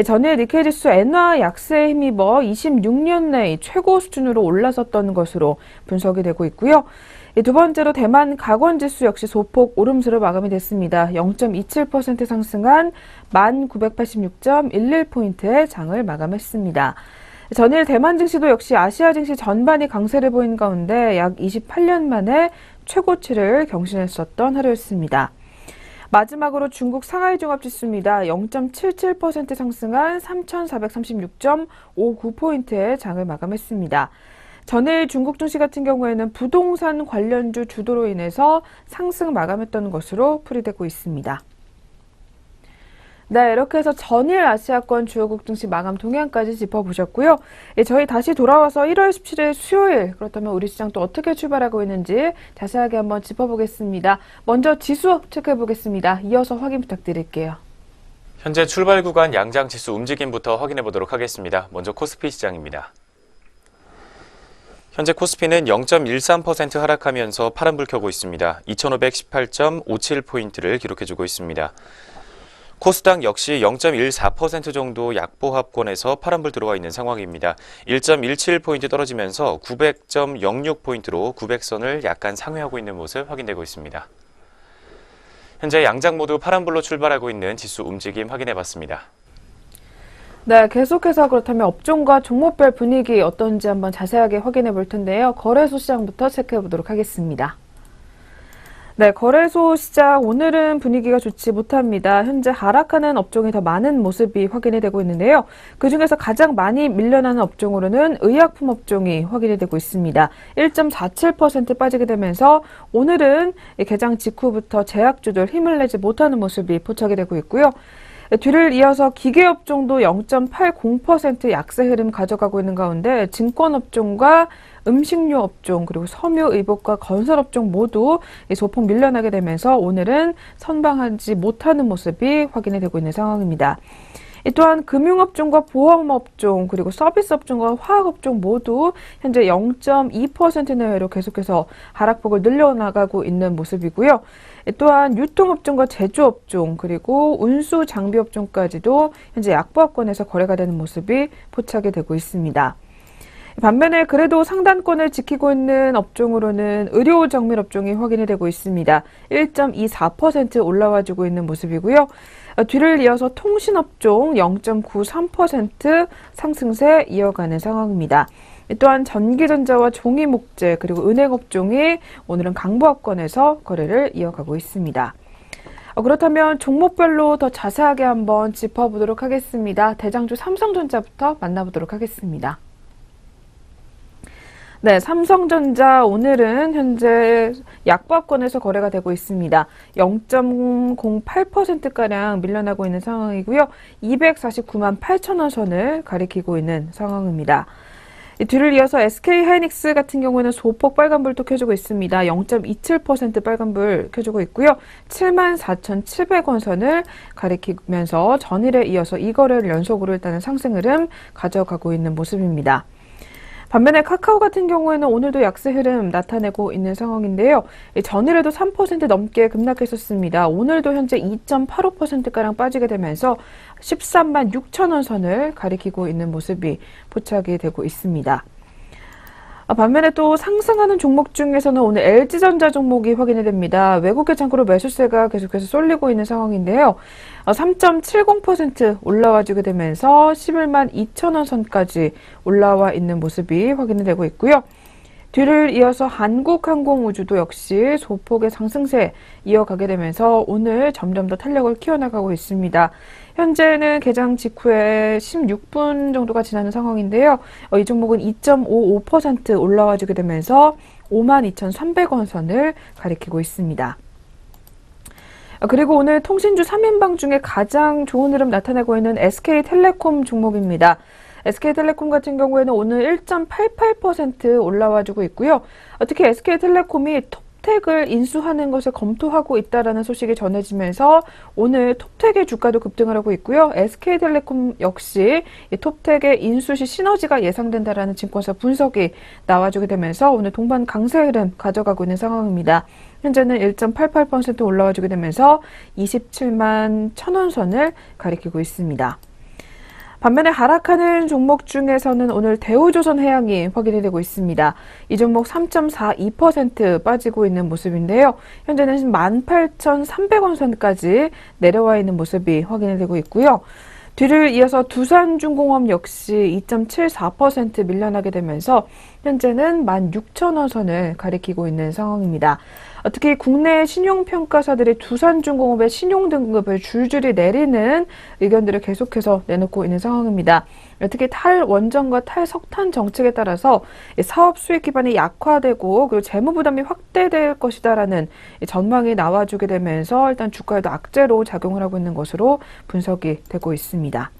전일 니케이 지수 엔화 약세에 힘입어 26년 내 최고 수준으로 올라섰던 것으로 분석이 되고 있고요. 두 번째로 대만 가권지수 역시 소폭 오름세로 마감이 됐습니다. 0.27% 상승한 1986.11포인트의 장을 마감했습니다. 전일 대만 증시도 역시 아시아 증시 전반이 강세를 보인 가운데 약 28년 만에 최고치를 경신했었던 하루였습니다. 마지막으로 중국 상하이 종합지수입니다. 0.77% 상승한 3,436.59포인트의 장을 마감했습니다. 전일 중국 증시 같은 경우에는 부동산 관련주 주도로 인해서 상승 마감했던 것으로 풀이되고 있습니다. 네, 이렇게 해서 전일 아시아권 주요국 증시 마감 동향까지 짚어보셨고요. 저희 다시 돌아와서 1월 17일 수요일, 그렇다면 우리 시장 또 어떻게 출발하고 있는지 자세하게 한번 짚어보겠습니다. 먼저 지수 체크해보겠습니다. 이어서 확인 부탁드릴게요. 현재 출발 구간 양장 지수 움직임부터 확인해 보도록 하겠습니다. 먼저 코스피 시장입니다. 현재 코스피는 0.13% 하락하면서 파란불 켜고 있습니다. 2,518.57포인트를 기록해주고 있습니다. 코스닥 역시 0.14% 정도 약보합권에서 파란불 들어와 있는 상황입니다. 1.17포인트 떨어지면서 900.06포인트로 900선을 약간 상회하고 있는 모습 확인되고 있습니다. 현재 양장 모두 파란불로 출발하고 있는 지수 움직임 확인해봤습니다. 네, 계속해서 그렇다면 업종과 종목별 분위기 어떤지 한번 자세하게 확인해 볼 텐데요. 거래소 시장부터 체크해 보도록 하겠습니다. 네, 거래소 시장 오늘은 분위기가 좋지 못합니다. 현재 하락하는 업종이 더 많은 모습이 확인이 되고 있는데요. 그중에서 가장 많이 밀려나는 업종으로는 의약품 업종이 확인이 되고 있습니다. 1.47% 빠지게 되면서 오늘은 개장 직후부터 제약주들 힘을 내지 못하는 모습이 포착이 되고 있고요. 뒤를 이어서 기계업종도 0.80% 약세 흐름 가져가고 있는 가운데 증권업종과 음식료 업종 그리고 섬유, 의복과 건설업종 모두 소폭 밀려나게 되면서 오늘은 선방하지 못하는 모습이 확인이 되고 있는 상황입니다. 또한 금융업종과 보험업종 그리고 서비스업종과 화학업종 모두 현재 0.2% 내외로 계속해서 하락폭을 늘려나가고 있는 모습이고요. 또한 유통업종과 제조업종 그리고 운수 장비업종까지도 현재 약보합권에서 거래가 되는 모습이 포착이 되고 있습니다. 반면에 그래도 상단권을 지키고 있는 업종으로는 의료정밀업종이 확인이 되고 있습니다. 1.24% 올라와주고 있는 모습이고요. 뒤를 이어서 통신업종 0.93% 상승세 이어가는 상황입니다. 또한 전기전자와 종이목재 그리고 은행업종이 오늘은 강보합권에서 거래를 이어가고 있습니다. 그렇다면 종목별로 더 자세하게 한번 짚어보도록 하겠습니다. 대장주 삼성전자부터 만나보도록 하겠습니다. 네, 삼성전자 오늘은 현재 약보합권에서 거래가 되고 있습니다. 0.08%가량 밀려나고 있는 상황이고요. 249만 8천 원 선을 가리키고 있는 상황입니다. 뒤를 이어서 SK 하이닉스 같은 경우에는 소폭 빨간불도 켜주고 있습니다. 0.27% 빨간불 켜주고 있고요. 74,700원 선을 가리키면서 전일에 이어서 이 거래를 연속으로 일단은 상승 흐름 가져가고 있는 모습입니다. 반면에 카카오 같은 경우에는 오늘도 약세 흐름 나타내고 있는 상황인데요. 전일에도 3% 넘게 급락했었습니다. 오늘도 현재 2.85%가량 빠지게 되면서 13만 6천 원 선을 가리키고 있는 모습이 포착이 되고 있습니다. 반면에 또 상승하는 종목 중에서는 오늘 LG전자 종목이 확인이 됩니다. 외국의 창고로 매수세가 계속해서 쏠리고 있는 상황인데요. 3.70% 올라와주게 되면서 11만 2천 원 선까지 올라와 있는 모습이 확인이 되고 있고요. 뒤를 이어서 한국항공우주도 역시 소폭의 상승세 이어가게 되면서 오늘 점점 더 탄력을 키워나가고 있습니다. 현재는 개장 직후에 16분 정도가 지나는 상황인데요. 이 종목은 2.55% 올라와주게 되면서 52,300원 선을 가리키고 있습니다. 그리고 오늘 통신주 3인방 중에 가장 좋은 흐름 나타내고 있는 SK텔레콤 종목입니다. SK텔레콤 같은 경우에는 오늘 1.88% 올라와주고 있고요. 특히 SK텔레콤이 톱텍을 인수하는 것을 검토하고 있다는 소식이 전해지면서 오늘 톱텍의 주가도 급등을 하고 있고요. SK텔레콤 역시 이 톱텍의 인수 시 시너지가 예상된다라는 증권사 분석이 나와주게 되면서 오늘 동반 강세 흐름 가져가고 있는 상황입니다. 현재는 1.88% 올라와주게 되면서 27만 1,000원 선을 가리키고 있습니다. 반면에 하락하는 종목 중에서는 오늘 대우조선해양이 확인이 되고 있습니다. 이 종목 3.42% 빠지고 있는 모습인데요. 현재는 18,300원 선까지 내려와 있는 모습이 확인이 되고 있고요. 뒤를 이어서 두산중공업 역시 2.74% 밀려나게 되면서 현재는 16,000원 선을 가리키고 있는 상황입니다. 특히 국내 신용평가사들이 두산중공업의 신용등급을 줄줄이 내리는 의견들을 계속해서 내놓고 있는 상황입니다. 특히 탈원전과 탈석탄 정책에 따라서 사업 수익 기반이 약화되고 그리고 재무부담이 확대될 것이다라는 전망이 나와주게 되면서 일단 주가에도 악재로 작용을 하고 있는 것으로 분석이 되고 있습니다.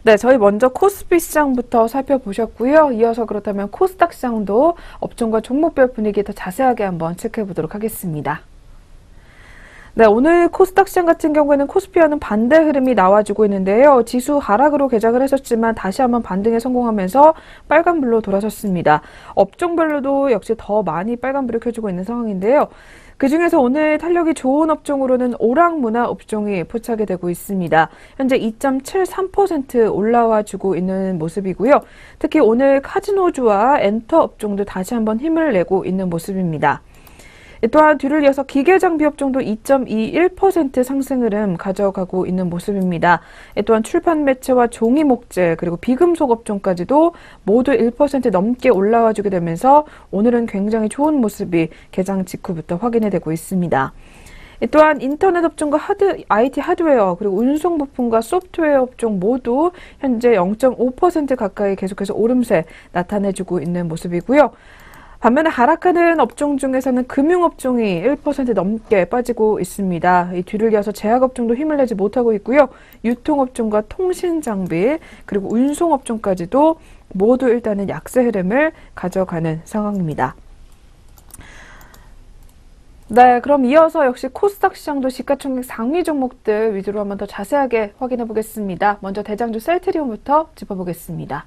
네, 저희 먼저 코스피 시장부터 살펴보셨고요. 이어서 그렇다면 코스닥 시장도 업종과 종목별 분위기 더 자세하게 한번 체크해 보도록 하겠습니다. 네, 오늘 코스닥 시장 같은 경우에는 코스피와는 반대 흐름이 나와주고 있는데요. 지수 하락으로 개장을 했었지만 다시 한번 반등에 성공하면서 빨간불로 돌아섰습니다. 업종별로도 역시 더 많이 빨간불을 켜주고 있는 상황인데요. 그중에서 오늘 탄력이 좋은 업종으로는 오락문화 업종이 포착이 되고 있습니다. 현재 2.73% 올라와주고 있는 모습이고요. 특히 오늘 카지노주와 엔터 업종도 다시 한번 힘을 내고 있는 모습입니다. 또한 뒤를 이어서 기계장비 업종도 2.21% 상승 흐름 가져가고 있는 모습입니다. 또한 출판 매체와 종이 목재 그리고 비금속 업종까지도 모두 1% 넘게 올라와주게 되면서 오늘은 굉장히 좋은 모습이 개장 직후부터 확인이 되고 있습니다. 또한 인터넷 업종과 IT 하드웨어 그리고 운송 부품과 소프트웨어 업종 모두 현재 0.5% 가까이 계속해서 오름세 나타내주고 있는 모습이고요. 반면에 하락하는 업종 중에서는 금융업종이 1% 넘게 빠지고 있습니다. 이 뒤를 이어서 제약업종도 힘을 내지 못하고 있고요. 유통업종과 통신장비 그리고 운송업종까지도 모두 일단은 약세 흐름을 가져가는 상황입니다. 네, 그럼 이어서 역시 코스닥 시장도 시가총액 상위 종목들 위주로 한번 더 자세하게 확인해 보겠습니다. 먼저 대장주 셀트리온부터 짚어보겠습니다.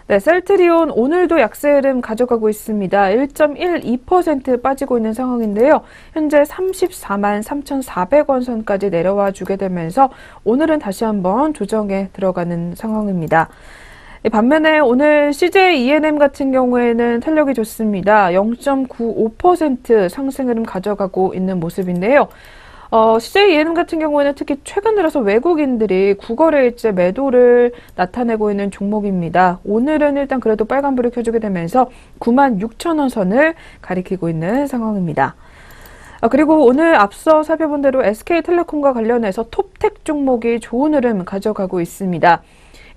네, 셀트리온 오늘도 약세 흐름 가져가고 있습니다. 1.12% 빠지고 있는 상황인데요. 현재 34만 3,400원 선까지 내려와 주게 되면서 오늘은 다시 한번 조정에 들어가는 상황입니다. 반면에 오늘 CJ E&M 같은 경우에는 탄력이 좋습니다. 0.95% 상승 흐름 가져가고 있는 모습인데요. CJ E&M 같은 경우에는 특히 최근 들어서 외국인들이 구거래일제 매도를 나타내고 있는 종목입니다. 오늘은 일단 그래도 빨간불을 켜주게 되면서 96,000원 선을 가리키고 있는 상황입니다. 그리고 오늘 앞서 살펴본 대로 SK텔레콤과 관련해서 톱텍 종목이 좋은 흐름 가져가고 있습니다.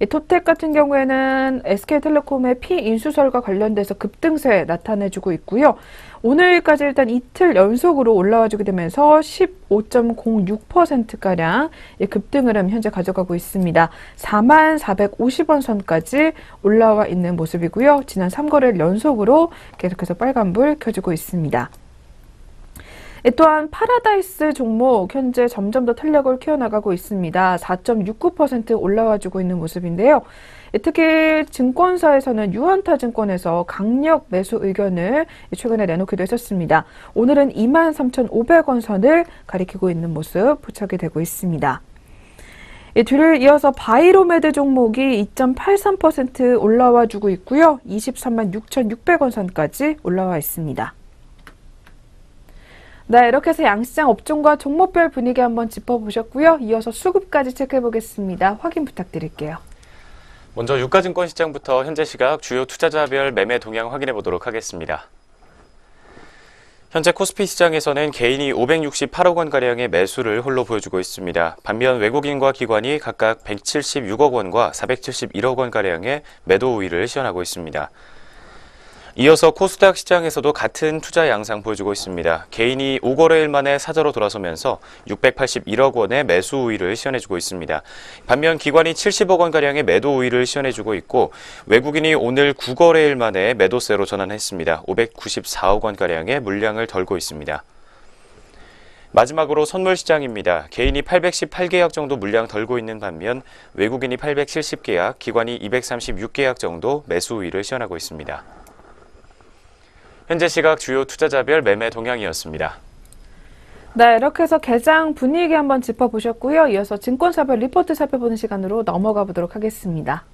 이 톱텍 같은 경우에는 SK텔레콤의 피인수설과 관련돼서 급등세 나타내주고 있고요. 오늘까지 일단 이틀 연속으로 올라와주게 되면서 15.06%가량 급등 흐름 현재 가져가고 있습니다. 4450원 선까지 올라와 있는 모습이고요. 지난 3거래일 연속으로 계속해서 빨간불 켜주고 있습니다. 또한 파라다이스 종목 현재 점점 더 탄력을 키워나가고 있습니다. 4.69% 올라와주고 있는 모습인데요. 특히 증권사에서는 유한타증권에서 강력 매수 의견을 최근에 내놓기도 했었습니다. 오늘은 23,500원 선을 가리키고 있는 모습 포착이 되고 있습니다. 뒤를 이어서 바이로메드 종목이 2.83% 올라와 주고 있고요. 236,600원 선까지 올라와 있습니다. 네, 이렇게 해서 양시장 업종과 종목별 분위기 한번 짚어보셨고요. 이어서 수급까지 체크해보겠습니다. 확인 부탁드릴게요. 먼저 유가증권 시장부터 현재 시각 주요 투자자별 매매 동향 확인해 보도록 하겠습니다. 현재 코스피 시장에서는 개인이 568억 원가량의 매수를 홀로 보여주고 있습니다. 반면 외국인과 기관이 각각 176억 원과 471억 원가량의 매도 우위를 시현하고 있습니다. 이어서 코스닥 시장에서도 같은 투자 양상 보여주고 있습니다. 개인이 5거래일 만에 사저로 돌아서면서 681억 원의 매수 우위를 시현해주고 있습니다. 반면 기관이 70억 원가량의 매도 우위를 시현해주고 있고 외국인이 오늘 9거래일 만에 매도세로 전환했습니다. 594억 원가량의 물량을 덜고 있습니다. 마지막으로 선물시장입니다. 개인이 818계약 정도 물량 덜고 있는 반면 외국인이 870계약, 기관이 236계약 정도 매수 우위를 시현하고 있습니다. 현재 시각 주요 투자자별 매매 동향이었습니다. 네, 이렇게 해서 개장 분위기 한번 짚어보셨고요. 이어서 증권사별 리포트 살펴보는 시간으로 넘어가 보도록 하겠습니다.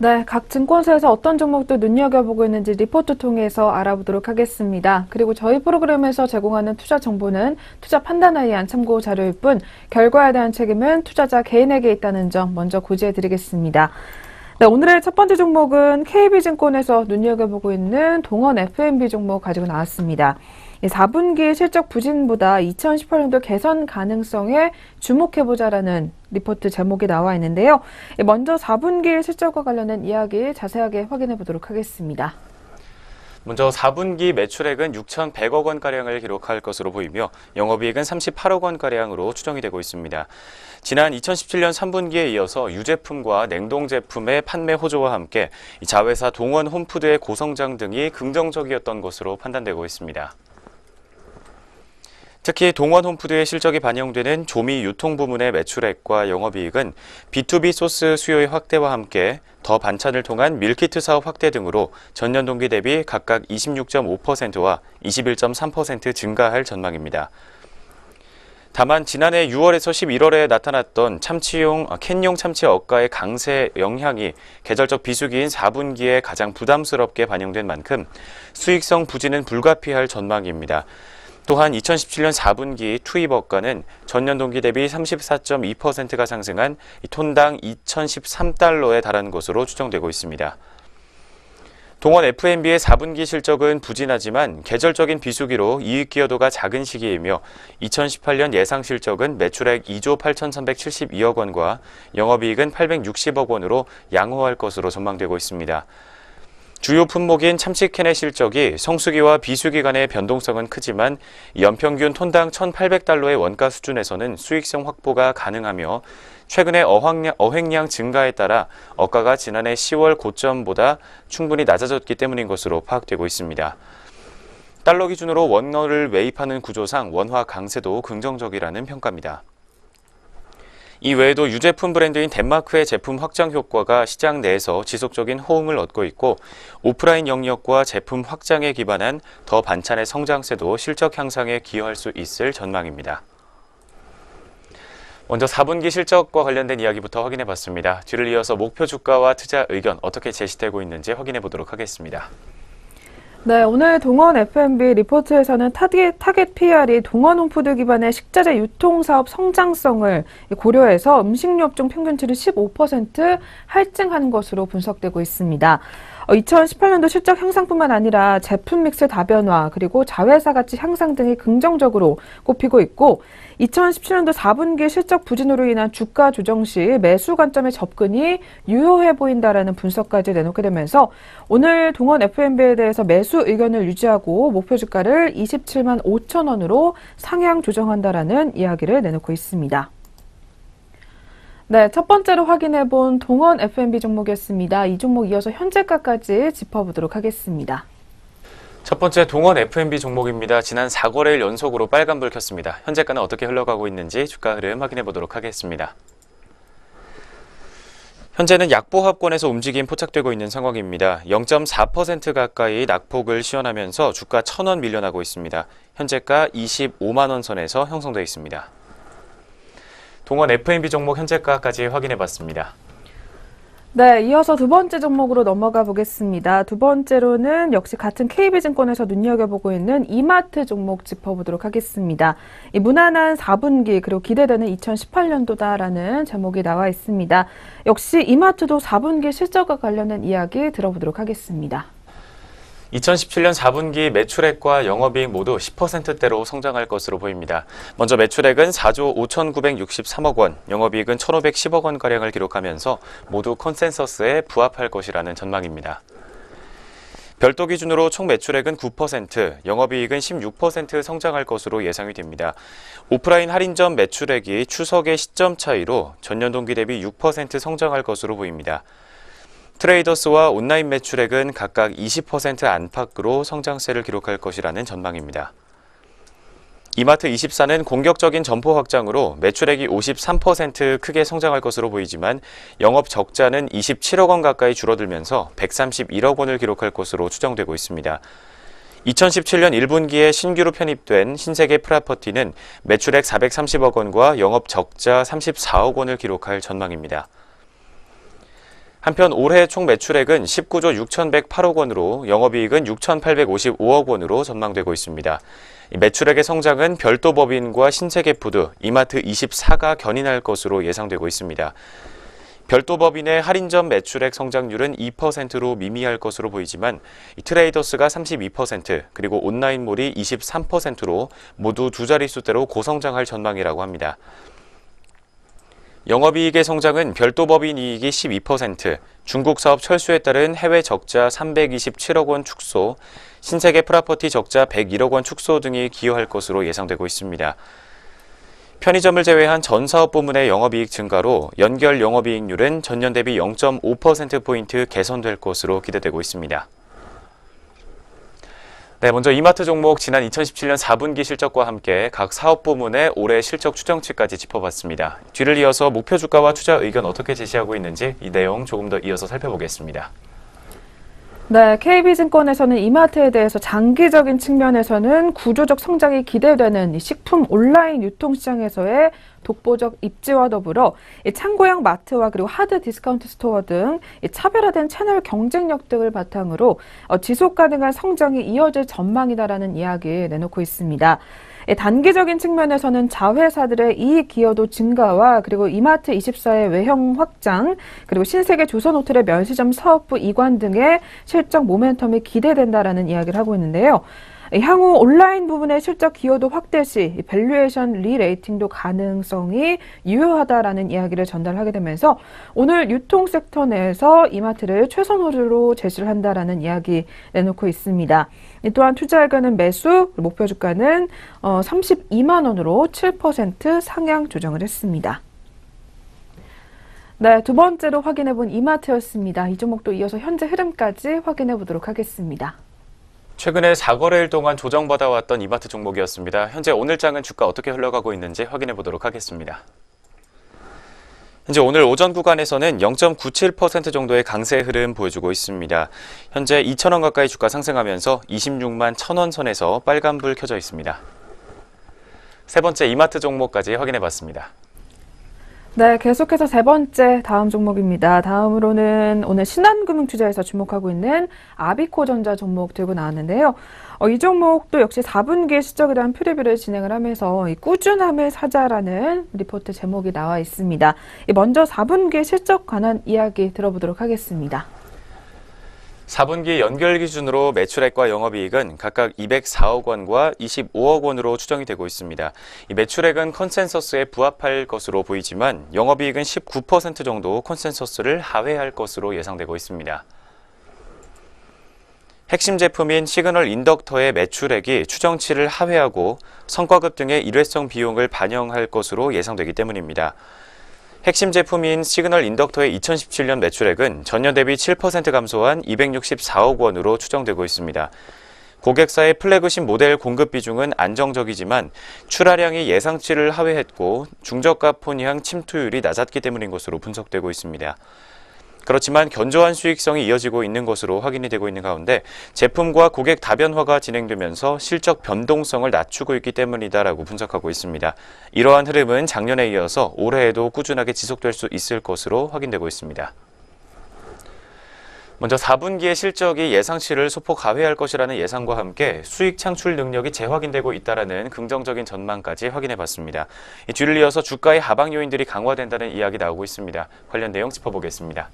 네, 각 증권사에서 어떤 종목도 눈여겨보고 있는지 리포트 통해서 알아보도록 하겠습니다. 그리고 저희 프로그램에서 제공하는 투자 정보는 투자 판단에 의한 참고 자료일 뿐 결과에 대한 책임은 투자자 개인에게 있다는 점 먼저 고지해드리겠습니다. 네, 오늘의 첫 번째 종목은 KB증권에서 눈여겨보고 있는 동원 F&B 종목 가지고 나왔습니다. 4분기 실적 부진보다 2018년도 개선 가능성에 주목해보자라는 리포트 제목이 나와 있는데요. 먼저 4분기 실적과 관련된 이야기 자세하게 확인해 보도록 하겠습니다. 먼저 4분기 매출액은 6,100억 원가량을 기록할 것으로 보이며 영업이익은 38억 원가량으로 추정이 되고 있습니다. 지난 2017년 3분기에 이어서 유제품과 냉동제품의 판매 호조와 함께 자회사 동원 홈푸드의 고성장 등이 긍정적이었던 것으로 판단되고 있습니다. 특히 동원 홈푸드의 실적이 반영되는 조미 유통 부문의 매출액과 영업이익은 B2B 소스 수요의 확대와 함께 더 반찬을 통한 밀키트 사업 확대 등으로 전년 동기 대비 각각 26.5%와 21.3% 증가할 전망입니다. 다만 지난해 6월에서 11월에 나타났던 캔용 참치 억가의 강세 영향이 계절적 비수기인 4분기에 가장 부담스럽게 반영된 만큼 수익성 부진은 불가피할 전망입니다. 또한 2017년 4분기 투입 억가는 전년 동기 대비 34.2%가 상승한 톤당 2,013달러에 달하는 것으로 추정되고 있습니다. 동원 F&B의 4분기 실적은 부진하지만 계절적인 비수기로 이익 기여도가 작은 시기이며 2018년 예상 실적은 매출액 2조 8,372억 원과 영업이익은 860억 원으로 양호할 것으로 전망되고 있습니다. 주요 품목인 참치캔의 실적이 성수기와 비수기 간의 변동성은 크지만 연평균 톤당 1,800달러의 원가 수준에서는 수익성 확보가 가능하며 최근의 어획량 증가에 따라 억가가 지난해 10월 고점보다 충분히 낮아졌기 때문인 것으로 파악되고 있습니다. 달러 기준으로 원화를 매입하는 구조상 원화 강세도 긍정적이라는 평가입니다. 이 외에도 유제품 브랜드인 덴마크의 제품 확장 효과가 시장 내에서 지속적인 호응을 얻고 있고 오프라인 영역과 제품 확장에 기반한 더 반찬의 성장세도 실적 향상에 기여할 수 있을 전망입니다. 먼저 4분기 실적과 관련된 이야기부터 확인해 봤습니다. 뒤를 이어서 목표 주가와 투자 의견 어떻게 제시되고 있는지 확인해 보도록 하겠습니다. 네, 오늘 동원 F&B 리포트에서는 타겟 PR이 동원 홈푸드 기반의 식자재 유통사업 성장성을 고려해서 음식료 업종 평균치를 15% 할증한 것으로 분석되고 있습니다. 2018년도 실적 향상뿐만 아니라 제품 믹스 다변화 그리고 자회사 가치 향상 등이 긍정적으로 꼽히고 있고 2017년도 4분기 실적 부진으로 인한 주가 조정 시 매수 관점의 접근이 유효해 보인다라는 분석까지 내놓게 되면서 오늘 동원 F&B에 대해서 매수 의견을 유지하고 목표 주가를 27만 5천 원으로 상향 조정한다라는 이야기를 내놓고 있습니다. 네, 첫 번째로 확인해 본 동원 F&B 종목이었습니다. 이 종목 이어서 현재가까지 짚어보도록 하겠습니다. 첫 번째 동원 F&B 종목입니다. 지난 4거래일 연속으로 빨간불 켰습니다. 현재가는 어떻게 흘러가고 있는지 주가 흐름 확인해 보도록 하겠습니다. 현재는 약보합권에서 움직임 포착되고 있는 상황입니다. 0.4% 가까이 낙폭을 시현하면서 주가 1,000원 밀려나고 있습니다. 현재가 25만 원 선에서 형성되어 있습니다. 동원 F&B 종목 현재가까지 확인해 봤습니다. 네, 이어서 두 번째 종목으로 넘어가 보겠습니다. 두 번째로는 역시 같은 KB증권에서 눈여겨보고 있는 이마트 종목 짚어보도록 하겠습니다. 이 무난한 4분기 그리고 기대되는 2018년도다라는 제목이 나와 있습니다. 역시 이마트도 4분기 실적과 관련된 이야기 들어보도록 하겠습니다. 2017년 4분기 매출액과 영업이익 모두 10%대로 성장할 것으로 보입니다. 먼저 매출액은 4조 5,963억 원, 영업이익은 1,510억 원가량을 기록하면서 모두 컨센서스에 부합할 것이라는 전망입니다. 별도 기준으로 총 매출액은 9%, 영업이익은 16% 성장할 것으로 예상이 됩니다. 오프라인 할인점 매출액이 추석의 시점 차이로 전년 동기 대비 6% 성장할 것으로 보입니다. 트레이더스와 온라인 매출액은 각각 20% 안팎으로 성장세를 기록할 것이라는 전망입니다. 이마트24는 공격적인 점포 확장으로 매출액이 53% 크게 성장할 것으로 보이지만 영업 적자는 27억 원 가까이 줄어들면서 131억 원을 기록할 것으로 추정되고 있습니다. 2017년 1분기에 신규로 편입된 신세계 프라퍼티는 매출액 430억 원과 영업 적자 34억 원을 기록할 전망입니다. 한편 올해 총 매출액은 19조 6,108억 원으로 영업이익은 6,855억 원으로 전망되고 있습니다. 매출액의 성장은 별도 법인과 신세계푸드, 이마트24가 견인할 것으로 예상되고 있습니다. 별도 법인의 할인점 매출액 성장률은 2%로 미미할 것으로 보이지만 트레이더스가 32%, 그리고 온라인몰이 23%로 모두 두 자릿수대로 고성장할 전망이라고 합니다. 영업이익의 성장은 별도 법인 이익이 12%, 중국 사업 철수에 따른 해외 적자 327억 원 축소, 신세계 프라퍼티 적자 101억 원 축소 등이 기여할 것으로 예상되고 있습니다. 편의점을 제외한 전 사업 부문의 영업이익 증가로 연결 영업이익률은 전년 대비 0.5%포인트 개선될 것으로 기대되고 있습니다. 네, 먼저 이마트 종목 지난 2017년 4분기 실적과 함께 각 사업 부문의 올해 실적 추정치까지 짚어봤습니다. 뒤를 이어서 목표 주가와 투자 의견 어떻게 제시하고 있는지 이 내용 조금 더 이어서 살펴보겠습니다. 네, KB증권에서는 이마트에 대해서 장기적인 측면에서는 구조적 성장이 기대되는 이 식품 온라인 유통시장에서의 독보적 입지와 더불어 이 창고형 마트와 그리고 하드 디스카운트 스토어 등 이 차별화된 채널 경쟁력 등을 바탕으로 지속 가능한 성장이 이어질 전망이다라는 이야기 내놓고 있습니다. 단기적인 측면에서는 자회사들의 이익 기여도 증가와 그리고 이마트24의 외형 확장, 그리고 신세계 조선호텔의 면세점 사업부 이관 등의 실적 모멘텀이 기대된다라는 이야기를 하고 있는데요. 향후 온라인 부분의 실적 기여도 확대 시 밸류에이션 리레이팅도 가능성이 유효하다라는 이야기를 전달하게 되면서 오늘 유통 섹터 내에서 이마트를 최선호로 제시를 한다라는 이야기 내놓고 있습니다. 또한 투자 의견은 매수, 목표 주가는 32만 원으로 7% 상향 조정을 했습니다. 네, 두 번째로 확인해 본 이마트였습니다. 이 종목도 이어서 현재 흐름까지 확인해 보도록 하겠습니다. 최근에 4거래일 동안 조정받아왔던 이마트 종목이었습니다. 현재 오늘장은 주가 어떻게 흘러가고 있는지 확인해 보도록 하겠습니다. 현재 오늘 오전 구간에서는 0.97% 정도의 강세 흐름 보여주고 있습니다. 현재 2,000원 가까이 주가 상승하면서 26만 1,000원 선에서 빨간불 켜져 있습니다. 세 번째 이마트 종목까지 확인해 봤습니다. 네, 계속해서 세 번째 다음 종목입니다. 다음으로는 오늘 신한금융투자에서 주목하고 있는 아비코전자 종목 들고 나왔는데요. 이 종목도 역시 4분기 실적에 대한 프리뷰를 진행을 하면서 이 꾸준함의 사자라는 리포트 제목이 나와 있습니다. 먼저 4분기 실적 관한 이야기 들어보도록 하겠습니다. 4분기 연결 기준으로 매출액과 영업이익은 각각 204억 원과 25억 원으로 추정이 되고 있습니다. 이 매출액은 컨센서스에 부합할 것으로 보이지만 영업이익은 19% 정도 컨센서스를 하회할 것으로 예상되고 있습니다. 핵심 제품인 시그널 인덕터의 매출액이 추정치를 하회하고 성과급 등의 일회성 비용을 반영할 것으로 예상되기 때문입니다. 핵심 제품인 시그널 인덕터의 2017년 매출액은 전년 대비 7% 감소한 264억 원으로 추정되고 있습니다. 고객사의 플래그십 모델 공급 비중은 안정적이지만 출하량이 예상치를 하회했고 중저가 폰향 침투율이 낮았기 때문인 것으로 분석되고 있습니다. 그렇지만 견조한 수익성이 이어지고 있는 것으로 확인이 되고 있는 가운데 제품과 고객 다변화가 진행되면서 실적 변동성을 낮추고 있기 때문이다라고 분석하고 있습니다. 이러한 흐름은 작년에 이어서 올해에도 꾸준하게 지속될 수 있을 것으로 확인되고 있습니다. 먼저 4분기의 실적이 예상치를 소폭 하회할 것이라는 예상과 함께 수익 창출 능력이 재확인되고 있다는 긍정적인 전망까지 확인해 봤습니다. 뒤를 이어서 주가의 하방 요인들이 강화된다는 이야기 나오고 있습니다. 관련 내용 짚어보겠습니다.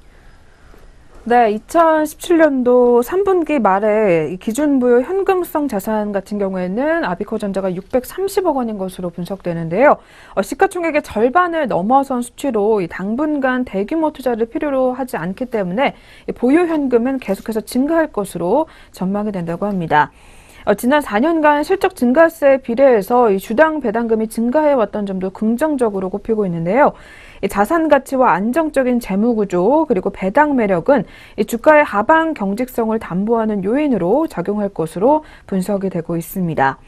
네, 2017년도 3분기 말에 기준부유 현금성 자산 같은 경우에는 아비코전자가 630억 원인 것으로 분석되는데요. 시가총액의 절반을 넘어선 수치로 당분간 대규모 투자를 필요로 하지 않기 때문에 보유 현금은 계속해서 증가할 것으로 전망이 된다고 합니다. 지난 4년간 실적 증가세에 비례해서 이 주당 배당금이 증가해왔던 점도 긍정적으로 꼽히고 있는데요. 이 자산 가치와 안정적인 재무 구조 그리고 배당 매력은 이 주가의 하방 경직성을 담보하는 요인으로 작용할 것으로 분석이 되고 있습니다.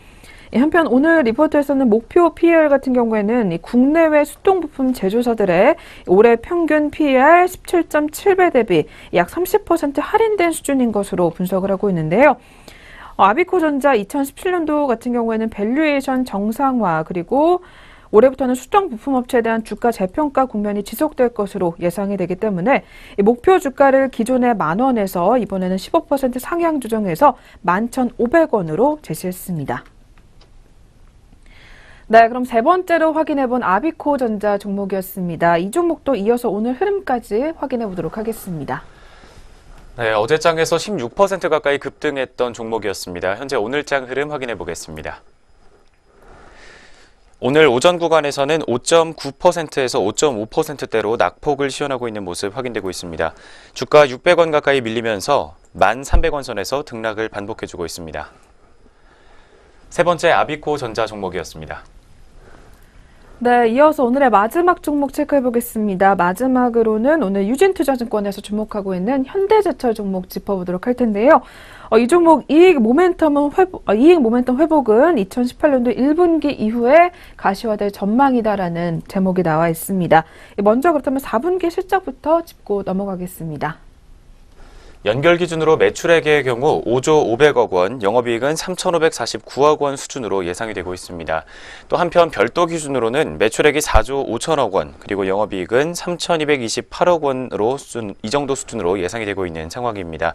한편 오늘 리포트에서는 목표 PER 같은 경우에는 이 국내외 수동부품 제조사들의 올해 평균 PER 17.7배 대비 약 30% 할인된 수준인 것으로 분석을 하고 있는데요. 아비코전자 2017년도 같은 경우에는 밸류에이션 정상화 그리고 올해부터는 수정 부품업체에 대한 주가 재평가 국면이 지속될 것으로 예상이 되기 때문에 이 목표 주가를 기존의 10,000원에서 이번에는 15% 상향 조정해서 11,500원으로 제시했습니다. 네, 그럼 세 번째로 확인해본 아비코전자 종목이었습니다. 이 종목도 이어서 오늘 흐름까지 확인해 보도록 하겠습니다. 네, 어제장에서 16% 가까이 급등했던 종목이었습니다. 현재 오늘장 흐름 확인해 보겠습니다. 오늘 오전 구간에서는 5.9%에서 5.5%대로 낙폭을 시현하고 있는 모습 확인되고 있습니다. 주가 600원 가까이 밀리면서 1,300원 선에서 등락을 반복해주고 있습니다. 세 번째 아비코전자 종목이었습니다. 네, 이어서 오늘의 마지막 종목 체크해 보겠습니다. 마지막으로는 오늘 유진투자증권에서 주목하고 있는 현대제철 종목 짚어보도록 할 텐데요. 이 종목 이익 모멘텀 회복은 2018년도 1분기 이후에 가시화될 전망이다라는 제목이 나와 있습니다. 먼저 그렇다면 4분기 실적부터 짚고 넘어가겠습니다. 연결 기준으로 매출액의 경우 5조 500억 원, 영업이익은 3,549억 원 수준으로 예상이 되고 있습니다. 또 한편 별도 기준으로는 매출액이 4조 5천억 원, 그리고 영업이익은 3,228억 원으로 이 정도 수준으로 예상이 되고 있는 상황입니다.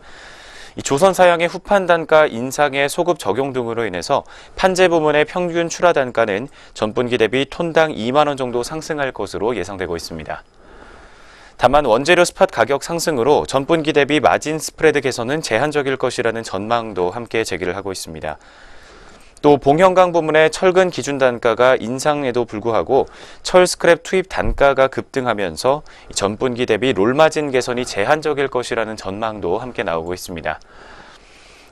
이 조선사양의 후판 단가 인상의 소급 적용 등으로 인해서 판재 부문의 평균 출하 단가는 전분기 대비 톤당 2만 원 정도 상승할 것으로 예상되고 있습니다. 다만 원재료 스팟 가격 상승으로 전분기 대비 마진 스프레드 개선은 제한적일 것이라는 전망도 함께 제기를 하고 있습니다. 또 봉형강 부문의 철근 기준 단가가 인상에도 불구하고 철 스크랩 투입 단가가 급등하면서 전분기 대비 롤마진 개선이 제한적일 것이라는 전망도 함께 나오고 있습니다.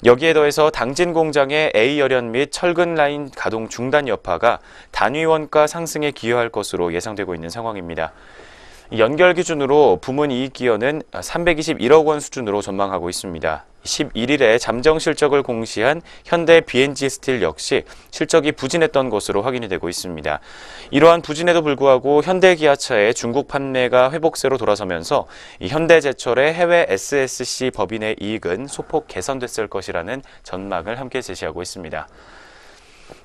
여기에 더해서 당진 공장의 A 열연 및 철근 라인 가동 중단 여파가 단위 원가 상승에 기여할 것으로 예상되고 있는 상황입니다. 연결 기준으로 부문 이익 기여는 321억 원 수준으로 전망하고 있습니다. 11일에 잠정 실적을 공시한 현대 BNG 스틸 역시 실적이 부진했던 것으로 확인이 되고 있습니다. 이러한 부진에도 불구하고 현대기아차의 중국 판매가 회복세로 돌아서면서 현대제철의 해외 SSC 법인의 이익은 소폭 개선됐을 것이라는 전망을 함께 제시하고 있습니다.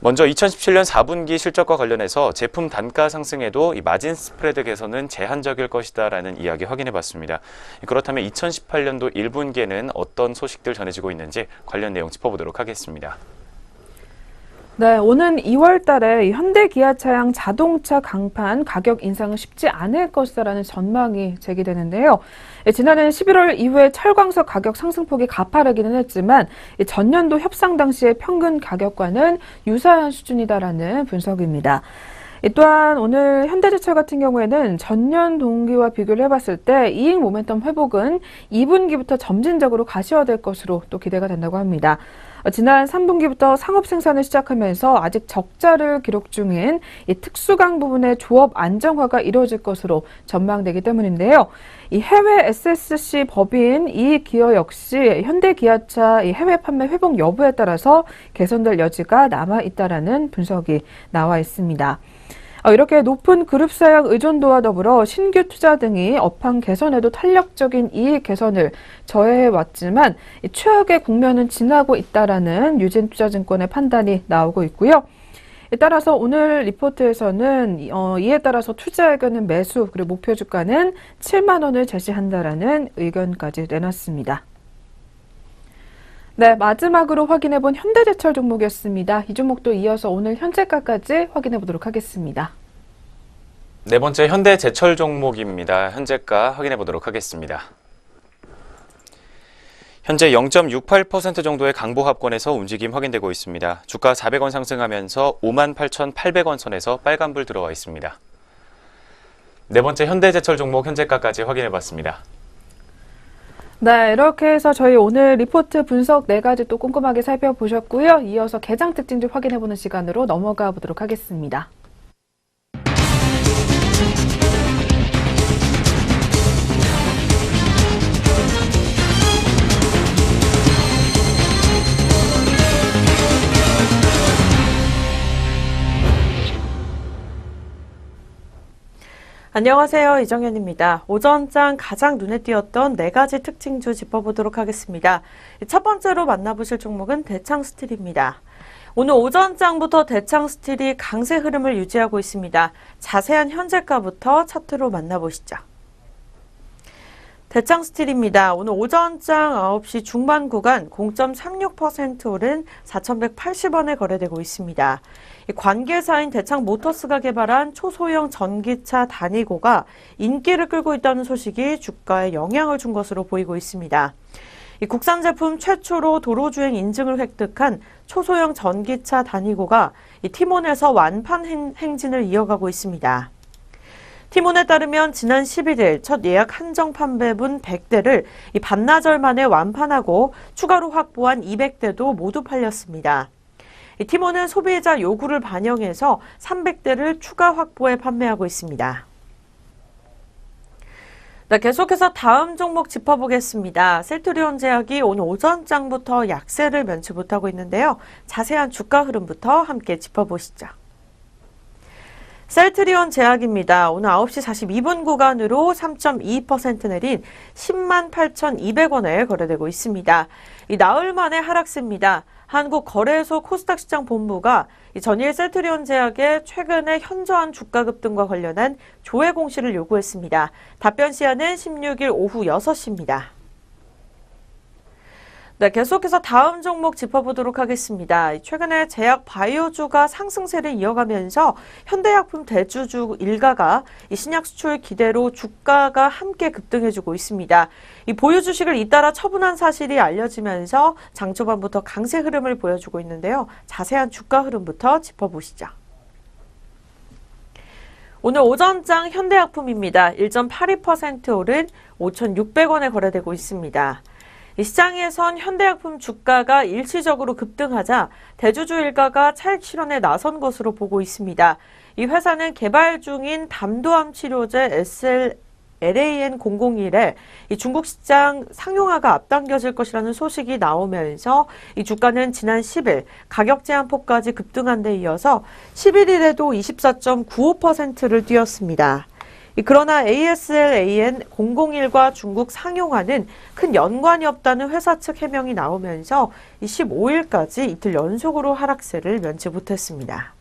먼저 2017년 4분기 실적과 관련해서 제품 단가 상승에도 이 마진 스프레드 개선은 제한적일 것이다라는 이야기 확인해 봤습니다. 그렇다면 2018년도 1분기에는 어떤 소식들 전해지고 있는지 관련 내용 짚어보도록 하겠습니다. 네, 오는 2월 달에 현대기아차양 자동차 강판 가격 인상은 쉽지 않을 것이라는 전망이 제기되는데요. 지난해 11월 이후에 철광석 가격 상승폭이 가파르기는 했지만 전년도 협상 당시의 평균 가격과는 유사한 수준이다라는 분석입니다. 또한 오늘 현대제철 같은 경우에는 전년 동기와 비교를 해봤을 때 이익 모멘텀 회복은 2분기부터 점진적으로 가시화될 것으로 또 기대가 된다고 합니다. 지난 3분기부터 상업 생산을 시작하면서 아직 적자를 기록 중인 이 특수강 부분의 조업 안정화가 이루어질 것으로 전망되기 때문인데요. 이 해외 SSC 법인 이익 기여 역시 현대기아차 이 해외 판매 회복 여부에 따라서 개선될 여지가 남아 있다라는 분석이 나와 있습니다. 이렇게 높은 그룹 사양 의존도와 더불어 신규 투자 등이 업황 개선에도 탄력적인 이익 개선을 저해해 왔지만 최악의 국면은 지나고 있다라는 유진투자증권의 판단이 나오고 있고요. 따라서 오늘 리포트에서는 이에 따라서 투자 의견은 매수 그리고 목표 주가는 7만 원을 제시한다라는 의견까지 내놨습니다. 네, 마지막으로 확인해본 현대제철 종목이었습니다. 이 종목도 이어서 오늘 현재가까지 확인해 보도록 하겠습니다. 네 번째 현대제철 종목입니다. 현재가 확인해 보도록 하겠습니다. 현재 0.68% 정도의 강보합권에서 움직임 확인되고 있습니다. 주가 400원 상승하면서 58,800원 선에서 빨간불 들어와 있습니다. 네 번째 현대제철 종목 현재가까지 확인해 봤습니다. 네, 이렇게 해서 저희 오늘 리포트 분석 4가지 또 꼼꼼하게 살펴보셨고요. 이어서 개장 특징 좀 확인해보는 시간으로 넘어가 보도록 하겠습니다. 안녕하세요. 이정현입니다. 오전장 가장 눈에 띄었던 4가지 특징주 짚어보도록 하겠습니다. 첫 번째로 만나보실 종목은 대창스틸입니다. 오늘 오전장부터 대창 스틸이 강세 흐름을 유지하고 있습니다. 자세한 현재가부터 차트로 만나보시죠. 대창 스틸입니다. 오늘 오전장 9시 중반 구간 0.36% 오른 4,180원에 거래되고 있습니다. 관계사인 대창 모터스가 개발한 초소형 전기차 다니고가 인기를 끌고 있다는 소식이 주가에 영향을 준 것으로 보이고 있습니다. 이 국산 제품 최초로 도로주행 인증을 획득한 초소형 전기차 다니고가 이 티몬에서 완판 행진을 이어가고 있습니다. 티몬에 따르면 지난 11일 첫 예약 한정 판매분 100대를 이 반나절 만에 완판하고 추가로 확보한 200대도 모두 팔렸습니다. 이 티몬은 소비자 요구를 반영해서 300대를 추가 확보해 판매하고 있습니다. 네, 계속해서 다음 종목 짚어보겠습니다. 셀트리온 제약이 오늘 오전장부터 약세를 면치 못하고 있는데요. 자세한 주가 흐름부터 함께 짚어보시죠. 셀트리온 제약입니다. 오늘 9시 42분 구간으로 3.2% 내린 108,200원에 거래되고 있습니다. 이 나흘 만의 하락세입니다. 한국거래소 코스닥시장 본부가 전일 셀트리온 제약의 최근의 현저한 주가 급등과 관련한 조회 공시를 요구했습니다. 답변 시한은 16일 오후 6시입니다. 네, 계속해서 다음 종목 짚어보도록 하겠습니다. 최근에 제약 바이오주가 상승세를 이어가면서 현대약품 대주주 일가가 이 신약 수출 기대로 주가가 함께 급등해주고 있습니다. 이 보유 주식을 잇따라 처분한 사실이 알려지면서 장 초반부터 강세 흐름을 보여주고 있는데요. 자세한 주가 흐름부터 짚어보시죠. 오늘 오전장 현대약품입니다. 1.82% 오른 5,600원에 거래되고 있습니다. 이 시장에선 현대약품 주가가 일시적으로 급등하자 대주주 일가가 차익 실현에 나선 것으로 보고 있습니다. 이 회사는 개발 중인 담도암 치료제 SLAN001에 이 중국 시장 상용화가 앞당겨질 것이라는 소식이 나오면서 이 주가는 지난 10일 가격 제한폭까지 급등한 데 이어서 11일에도 24.95%를 뛰었습니다. 그러나 ASLAN001과 중국 상용화는 큰 연관이 없다는 회사 측 해명이 나오면서 15일까지 이틀 연속으로 하락세를 면치 못했습니다.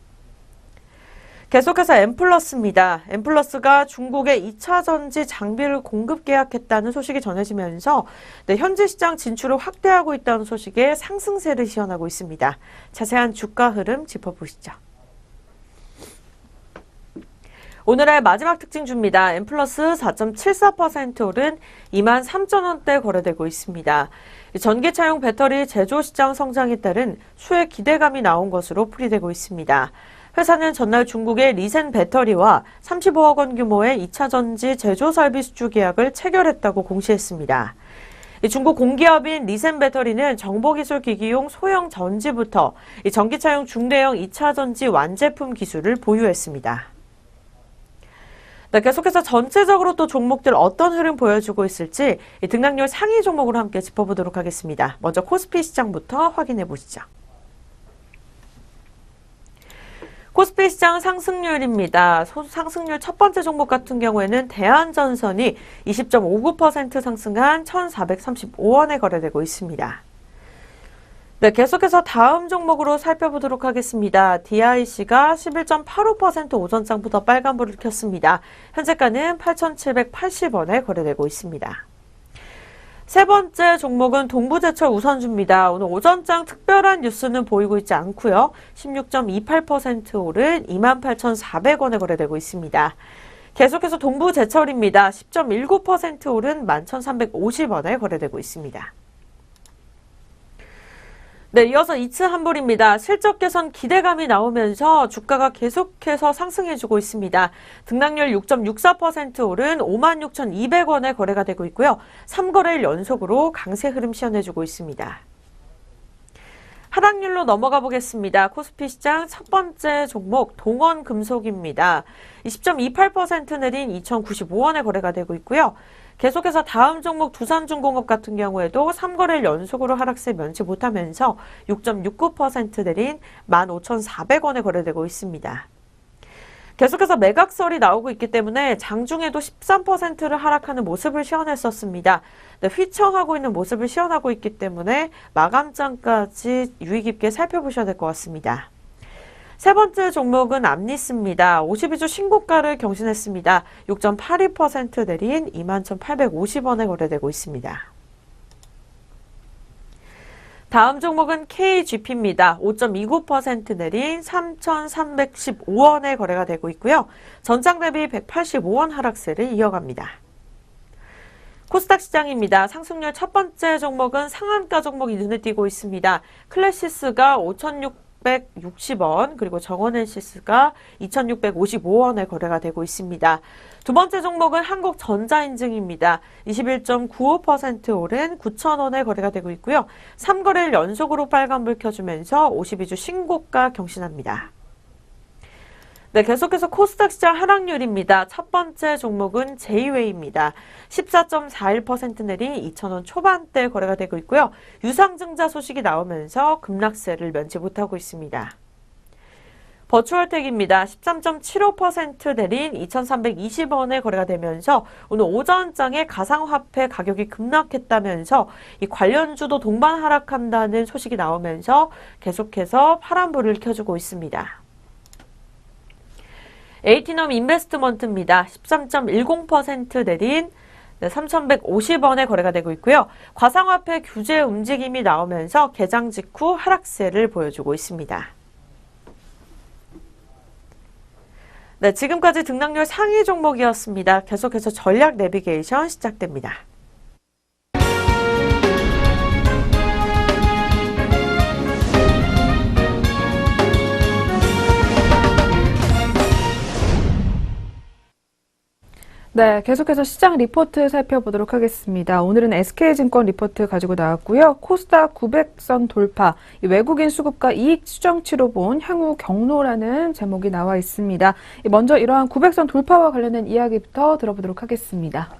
계속해서 엠플러스입니다. 엠플러스가 중국의 2차 전지 장비를 공급 계약했다는 소식이 전해지면서 현지 시장 진출을 확대하고 있다는 소식에 상승세를 시현하고 있습니다. 자세한 주가 흐름 짚어보시죠. 오늘의 마지막 특징주입니다. 엠플러스 4.74% 오른 23,000원대 거래되고 있습니다. 전기차용 배터리 제조 시장 성장에 따른 수혜 기대감이 나온 것으로 풀이되고 있습니다. 회사는 전날 중국의 리센 배터리와 35억 원 규모의 2차 전지 제조 설비 수주 계약을 체결했다고 공시했습니다. 중국 공기업인 리센 배터리는 정보기술 기기용 소형 전지부터 전기차용 중대형 2차 전지 완제품 기술을 보유했습니다. 네, 계속해서 전체적으로 또 종목들 어떤 흐름 보여주고 있을지 등락률 상위 종목으로 함께 짚어보도록 하겠습니다. 먼저 코스피 시장부터 확인해 보시죠. 코스피 시장 상승률입니다. 상승률 첫 번째 종목 같은 경우에는 대한전선이 20.59% 상승한 1,435원에 거래되고 있습니다. 네, 계속해서 다음 종목으로 살펴보도록 하겠습니다. DIC가 11.85% 오전장부터 빨간불을 켰습니다. 현재가는 8,780원에 거래되고 있습니다. 세 번째 종목은 동부제철 우선주입니다. 오늘 오전장 특별한 뉴스는 보이고 있지 않고요. 16.28% 오른 28,400원에 거래되고 있습니다. 계속해서 동부제철입니다. 10.19% 오른 11,350원에 거래되고 있습니다. 네, 이어서 이츠한불입니다. 실적 개선 기대감이 나오면서 주가가 계속해서 상승해주고 있습니다. 등락률 6.64% 오른 56,200원에 거래가 되고 있고요. 3거래일 연속으로 강세 흐름 시현해주고 있습니다. 하락률로 넘어가 보겠습니다. 코스피 시장 첫 번째 종목 동원금속입니다. 20.28% 내린 2,095원에 거래가 되고 있고요. 계속해서 다음 종목 두산중공업 같은 경우에도 3거래일 연속으로 하락세 면치 못하면서 6.69% 내린 15,400원에 거래되고 있습니다. 계속해서 매각설이 나오고 있기 때문에 장중에도 13%를 하락하는 모습을 시현했었습니다. 네, 휘청하고 있는 모습을 시현하고 있기 때문에 마감장까지 유의 깊게 살펴보셔야 될 것 같습니다. 세 번째 종목은 암리스입니다. 52주 신고가를 경신했습니다. 6.82% 내린 21,850원에 거래되고 있습니다. 다음 종목은 KGP입니다. 5.29% 내린 3,315원에 거래가 되고 있고요. 전장 대비 185원 하락세를 이어갑니다. 코스닥 시장입니다. 상승률 첫 번째 종목은 상한가 종목이 눈에 띄고 있습니다. 클래시스가 5,660원, 그리고 정원NC스가 2,655원에 거래가 되고 있습니다. 두 번째 종목은 한국전자인증입니다. 21.95% 오른 9,000원에 거래가 되고 있고요. 3거래일 연속으로 빨간불 켜주면서 52주 신고가 경신합니다. 네, 계속해서 코스닥 시장 하락률입니다. 첫 번째 종목은 제이웨이입니다. 14.41% 내린 2,000원 초반대 거래가 되고 있고요. 유상증자 소식이 나오면서 급락세를 면치 못하고 있습니다. 버추얼텍입니다. 13.75% 내린 2,320원에 거래가 되면서 오늘 오전장에 가상화폐 가격이 급락했다면서 이 관련주도 동반 하락한다는 소식이 나오면서 계속해서 파란불을 켜주고 있습니다. 에이티넘 인베스트먼트입니다. 13.10% 내린 3,150원에 거래가 되고 있고요. 가상화폐 규제 움직임이 나오면서 개장 직후 하락세를 보여주고 있습니다. 네, 지금까지 등락률 상위 종목이었습니다. 계속해서 전략 내비게이션 시작됩니다. 네, 계속해서 시장 리포트 살펴보도록 하겠습니다. 오늘은 SK증권 리포트 가지고 나왔고요. 코스닥 900선 돌파, 외국인 수급과 이익 추정치로 본 향후 경로라는 제목이 나와 있습니다. 먼저 이러한 900선 돌파와 관련된 이야기부터 들어보도록 하겠습니다.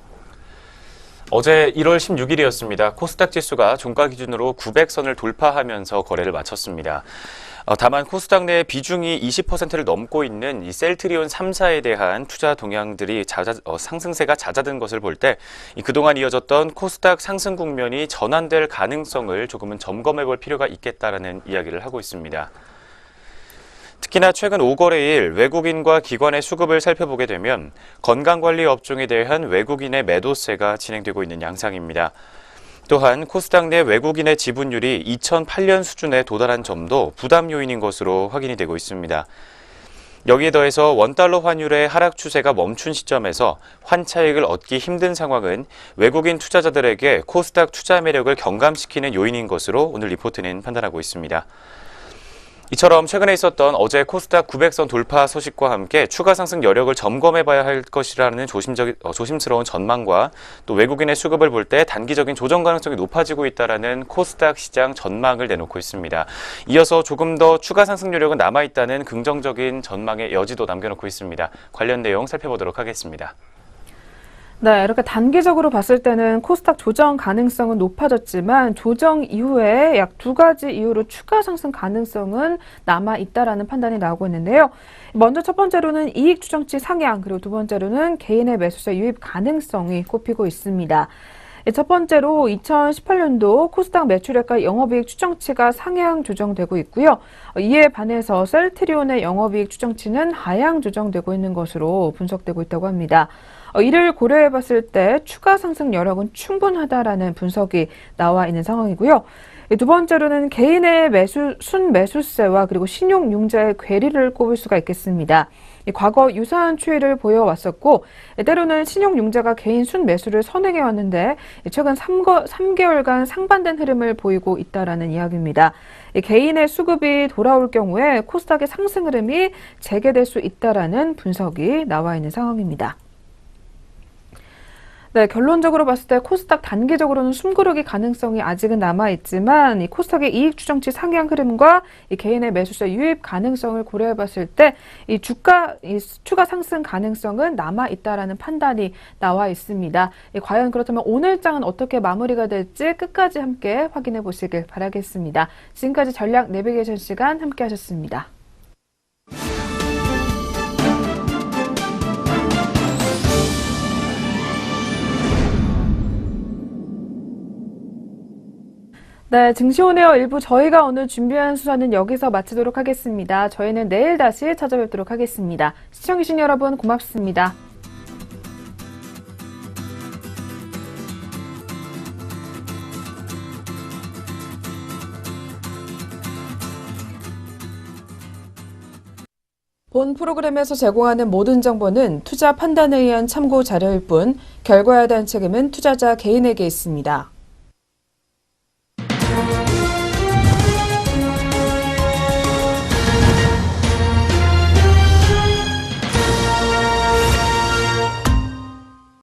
어제 1월 16일이었습니다. 코스닥 지수가 종가 기준으로 900선을 돌파하면서 거래를 마쳤습니다. 다만 코스닥 내 비중이 20%를 넘고 있는 이 셀트리온 3사에 대한 투자 동향들이 상승세가 잦아든 것을 볼 때 그동안 이어졌던 코스닥 상승 국면이 전환될 가능성을 조금은 점검해 볼 필요가 있겠다라는 이야기를 하고 있습니다. 특히나 최근 5거래일 외국인과 기관의 수급을 살펴보게 되면 건강관리 업종에 대한 외국인의 매도세가 진행되고 있는 양상입니다. 또한 코스닥 내 외국인의 지분율이 2008년 수준에 도달한 점도 부담 요인인 것으로 확인이 되고 있습니다. 여기에 더해서 원달러 환율의 하락 추세가 멈춘 시점에서 환차익을 얻기 힘든 상황은 외국인 투자자들에게 코스닥 투자 매력을 경감시키는 요인인 것으로 오늘 리포트는 판단하고 있습니다. 이처럼 최근에 있었던 어제 코스닥 900선 돌파 소식과 함께 추가 상승 여력을 점검해봐야 할 것이라는 조심스러운 전망과 또 외국인의 수급을 볼 때 단기적인 조정 가능성이 높아지고 있다는 코스닥 시장 전망을 내놓고 있습니다. 이어서 조금 더 추가 상승 여력은 남아있다는 긍정적인 전망의 여지도 남겨놓고 있습니다. 관련 내용 살펴보도록 하겠습니다. 네, 이렇게 단기적으로 봤을 때는 코스닥 조정 가능성은 높아졌지만 조정 이후에 약 2가지 이유로 추가 상승 가능성은 남아있다라는 판단이 나오고 있는데요. 먼저 첫 번째로는 이익 추정치 상향, 그리고 두 번째로는 개인의 매수세 유입 가능성이 꼽히고 있습니다. 첫 번째로 2018년도 코스닥 매출액과 영업이익 추정치가 상향 조정되고 있고요. 이에 반해서 셀트리온의 영업이익 추정치는 하향 조정되고 있는 것으로 분석되고 있다고 합니다. 이를 고려해 봤을 때 추가 상승 여력은 충분하다라는 분석이 나와 있는 상황이고요. 두 번째로는 개인의 순매수세와 그리고 신용융자의 괴리를 꼽을 수가 있겠습니다. 과거 유사한 추이를 보여왔었고 때로는 신용융자가 개인 순매수를 선행해 왔는데 최근 3개월간 상반된 흐름을 보이고 있다라는 이야기입니다. 개인의 수급이 돌아올 경우에 코스닥의 상승 흐름이 재개될 수 있다라는 분석이 나와 있는 상황입니다. 네, 결론적으로 봤을 때 코스닥 단기적으로는 숨고르기 가능성이 아직은 남아있지만 이 코스닥의 이익 추정치 상향 흐름과 이 개인의 매수세 유입 가능성을 고려해 봤을 때 이 추가 상승 가능성은 남아있다라는 판단이 나와 있습니다. 과연 그렇다면 오늘 장은 어떻게 마무리가 될지 끝까지 함께 확인해 보시길 바라겠습니다. 지금까지 전략 내비게이션 시간 함께 하셨습니다. 네, 증시오네어 일부 저희가 오늘 준비한 수사는 여기서 마치도록 하겠습니다. 저희는 내일 다시 찾아뵙도록 하겠습니다. 시청해주신 여러분 고맙습니다. 본 프로그램에서 제공하는 모든 정보는 투자 판단에 의한 참고 자료일 뿐 결과에 대한 책임은 투자자 개인에게 있습니다.